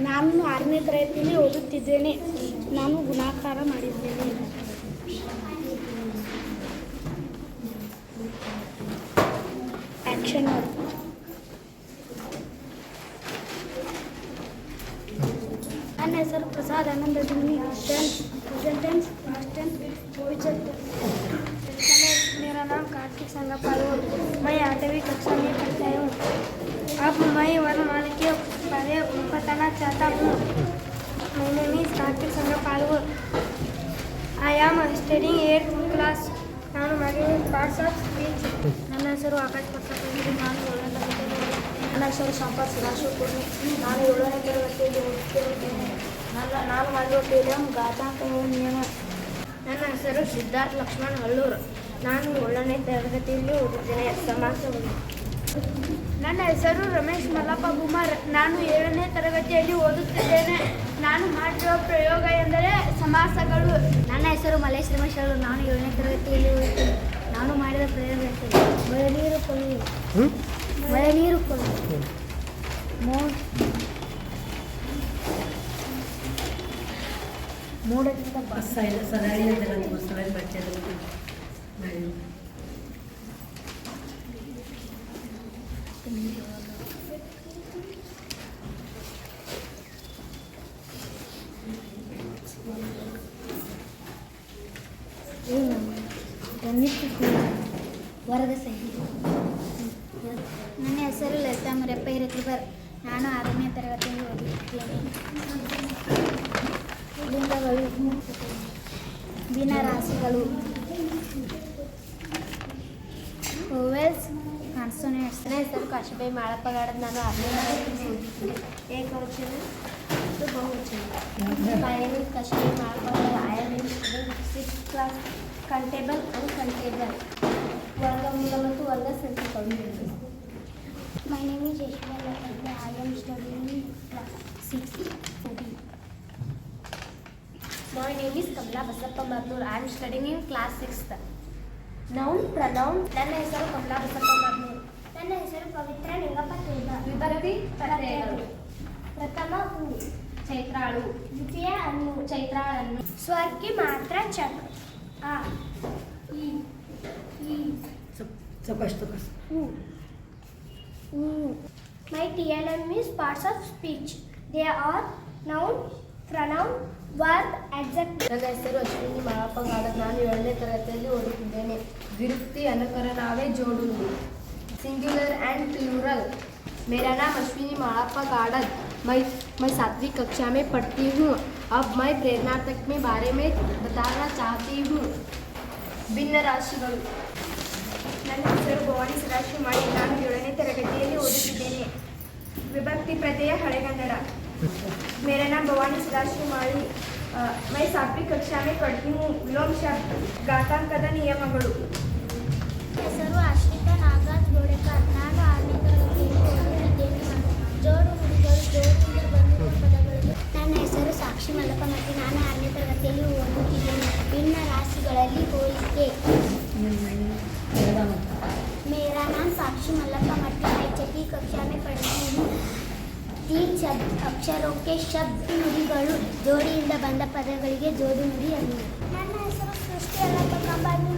Speaker 9: ನಾನು 6ನೇ ತರಗತಿಯಲ್ಲಿ ಓದುತ್ತಿದ್ದೇನೆ. ನಾನು ಗುಣಾಕಾರ ಮಾಡಿದ್ದೇನೆ. ಆಕ್ಷನ್. ನನ್ನ ಹೆಸರು Prasad Ananda degree. Present tense, past tense, future tense. मेरा नाम कार्तिक संगप्पा है. मैं 8वीं कक्षा में पढ़ता हूँ. अब मैं वर्णमाला के बारे में बताना चाहता हूँ. My name is Kartik Sangappa. I am studying 8th class. ನಾನು ಮಾಡಿದ ಪಾರ್ಟ್ಸ್ ಆಫ್ ಸ್ಪೀಚ್. ನನ್ನ ಹೆಸರು ಆಕಾಶ್ ಪ್ರಸಾದ್. ನಾನು 7ನೇ ತರಗತಿಯಲ್ಲಿ. ನನ್ನ ಹೆಸರು ಸಂಪತ್ ಸದಾಶಿವ ಕುರ್ಮಿ. ನಾನು 7ನೇ ತರಗತಿಯಲ್ಲಿ ಓದುತ್ತಿದ್ದೇನೆ. ನಾನು ಮಾಡಿರುವ TLM ಘಾತಾಂಕ ನಿಯಮ. ನನ್ನ ಹೆಸರು ಸಿದ್ಧಾರ್ಥ ಲಕ್ಷ್ಮಣ್ ಹಳ್ಳೂರು. ನಾನು 7ನೇ ತರಗತಿಯಲ್ಲಿ ಓದುತ್ತೇನೆ. ಸಮಾಸಗಳು. ನನ್ನ ಹೆಸರು ರಮೇಶ್ ಮಲ್ಲಪ್ಪ ಕುಮಾರ್. ನಾನು 7ನೇ ತರಗತಿಯಲ್ಲಿ ಓದುತ್ತಿದ್ದೇನೆ. ನಾನು ಮಾಡಿರುವ ಪ್ರಯೋಗ ಎಂದರೆ ಸಮಾಸಗಳು. ನನ್ನ ಹೆಸರು ಮಲೇಶ್ ರಮೇಶ್ ಅವರು. ನಾನು 7ನೇ ತರಗತಿಯಲ್ಲಿ ಓದುತ್ತೇನೆ. ನಾನು ಮಾಡಿದ ಪ್ರಯೋಗ ಎಂದರೆ ಮಳೆನೀರು ಕೊಯ್ಲು. ಮಳೆನೀರು ಕೊಯ್ಲು. ಮೋಡದಿಂದ
Speaker 7: ವರದ ಸಹಿ. ನನ್ನ ಹೆಸರು ಲಲಿತಾ ಮರಿಯಪ್ಪ ಹಿರೇಕೃಪರ್. ನಾನು 6ನೇ ತರಗತಿಯಲ್ಲಿ ಓದುತ್ತಿದ್ದೇನೆ. ಲಿಂಗಗಳು, ಭಿನ್ನರಾಶಿಗಳು, ಓವೆಲ್ಸ್, ಕಾನ್ಸೋನೆಂಟ್ಸ್. ನನ್ನ ಹೆಸರು ಕಾಶಿಬಾಯಿ ಮಾಳಪ್ಪ ಗಾಡದ್. ನಾನು 6ನೇ ತರಗತಿಯಲ್ಲಿ ಓದುತ್ತಿದ್ದೇನೆ. ಏಕವಚನ ಮತ್ತು ಬಹುವಚನ. My name is Kashibai Malappa Gadad. I am in 6th class. Countable and countable. ವರ್ಗಮೂಲ ಮತ್ತು ವರ್ಗ ಸಂಖ್ಯೆಗಳು. My name is Yashva Lakshmi. I am studying in class 6th.
Speaker 1: My name is Kamala Basappa Marnur. I am studying in class 6th. Noun, pronoun. ನನ್ನ ಹೆಸರು ಕಮಲಾ ಬಸಪ್ಪ ಮರ್ನೂರ್.
Speaker 2: ನನ್ನ ಹೆಸರು ಪವಿತ್ರ ನಿಂಗಪ್ಪ ತೇಗ.
Speaker 1: ವಿಭಕ್ತಿ ಪ್ರತ್ಯಯಗಳು.
Speaker 2: ಪ್ರಥಮ ಹೂ,
Speaker 1: ಚೈತ್ರಾಳು.
Speaker 2: ದ್ವಿತೀಯ ಹಣ್ಣು,
Speaker 1: ಚೈತ್ರಾಳನ್ನು.
Speaker 2: ಸ್ವರ್ಗೆ ಮಾತ್ರ ಚಕ್ರ. ಆ ಈ ಹೂ. My TLM is parts of speech. They are noun, pronoun, verb, adjective.
Speaker 1: ನನ್ನ ಹೆಸರು ಅಶ್ವಿನಿ ಮಾಳಪ್ಪ ಗಾಡದ್. ನಾನು 7ನೇ ತರಗತಿಯಲ್ಲಿ ಓದುತ್ತಿದ್ದೇನೆ. ವಿರುಕ್ತಿ ಅನುಕರಣಾವೆ ಜೋಡುವುದು. Singular and plural. मेरा नाम अश्विनी माड़प्पा गाड़द. मैं 7वीं कक्षा में पढ़ती हूँ. अब मैं प्रेरणार्थक में बारे में बताना चाहती हूँ. भिन्न राशिಗಳು.
Speaker 9: ನನ್ನ ಹೆಸರು ಭವಾನಿ ಸದಾಶಿವ ಮಾಡಿ. ನಾನು 7ನೇ ತರಗತಿಯಲ್ಲಿ ಓದುತ್ತಿದ್ದೇನೆ. ವಿಭಕ್ತಿ ಪ್ರತ್ಯಯ ಹಳೆಗನ್ನಡ. मेरा नाम भवानी सदाशिव माली. मैं 7वीं कक्षा में पढ़ती हूँ. विलोम शब्द, ಘಾತಾಂಕದ ನಿಯಮಗಳು.
Speaker 2: ಹೆಸರು ಆಶ್ರಿತಾ ನಾಗರಾಜ್ ಗೋಡೆಕರ್. ನಾನು 6ನೇ ತರಗತಿಯಲ್ಲಿ ಓದುತ್ತಿದ್ದೇನೆ. ಜೋಡು ನುಡಿಗಳು, ಜೋಡಿಯಿಂದ ಬಂದಿರುವ ಪದಗಳು. ನನ್ನ ಹೆಸರು ಸಾಕ್ಷಿ ಮಲ್ಲಪ್ಪ ಮತ್ತು ನಾನು 6ನೇ ತರಗತಿಯಲ್ಲಿ ಓದುತ್ತಿದ್ದೇನೆ. ಭಿನ್ನ ರಾಶಿಗಳಲ್ಲಿ ಹೋಲಿಕೆ. मेरा नाम साक्षी मल्लप्पा मट्टी. मैं 6वीं कक्षा में पढ़ती हूँ. 3 शब्द अक्षरों के शब्द ನುಡಿಗಳು, ಜೋಡಿಯಿಂದ ಬಂದ ಪದಗಳಿಗೆ ಜೋಡು ನುಡಿ ಅನ್ನುವುದು. ನನ್ನ ಹೆಸರು ಸೃಷ್ಟಿ ಅಲ್ಲಪ್ಪ ಕಂಬಾಜಿ.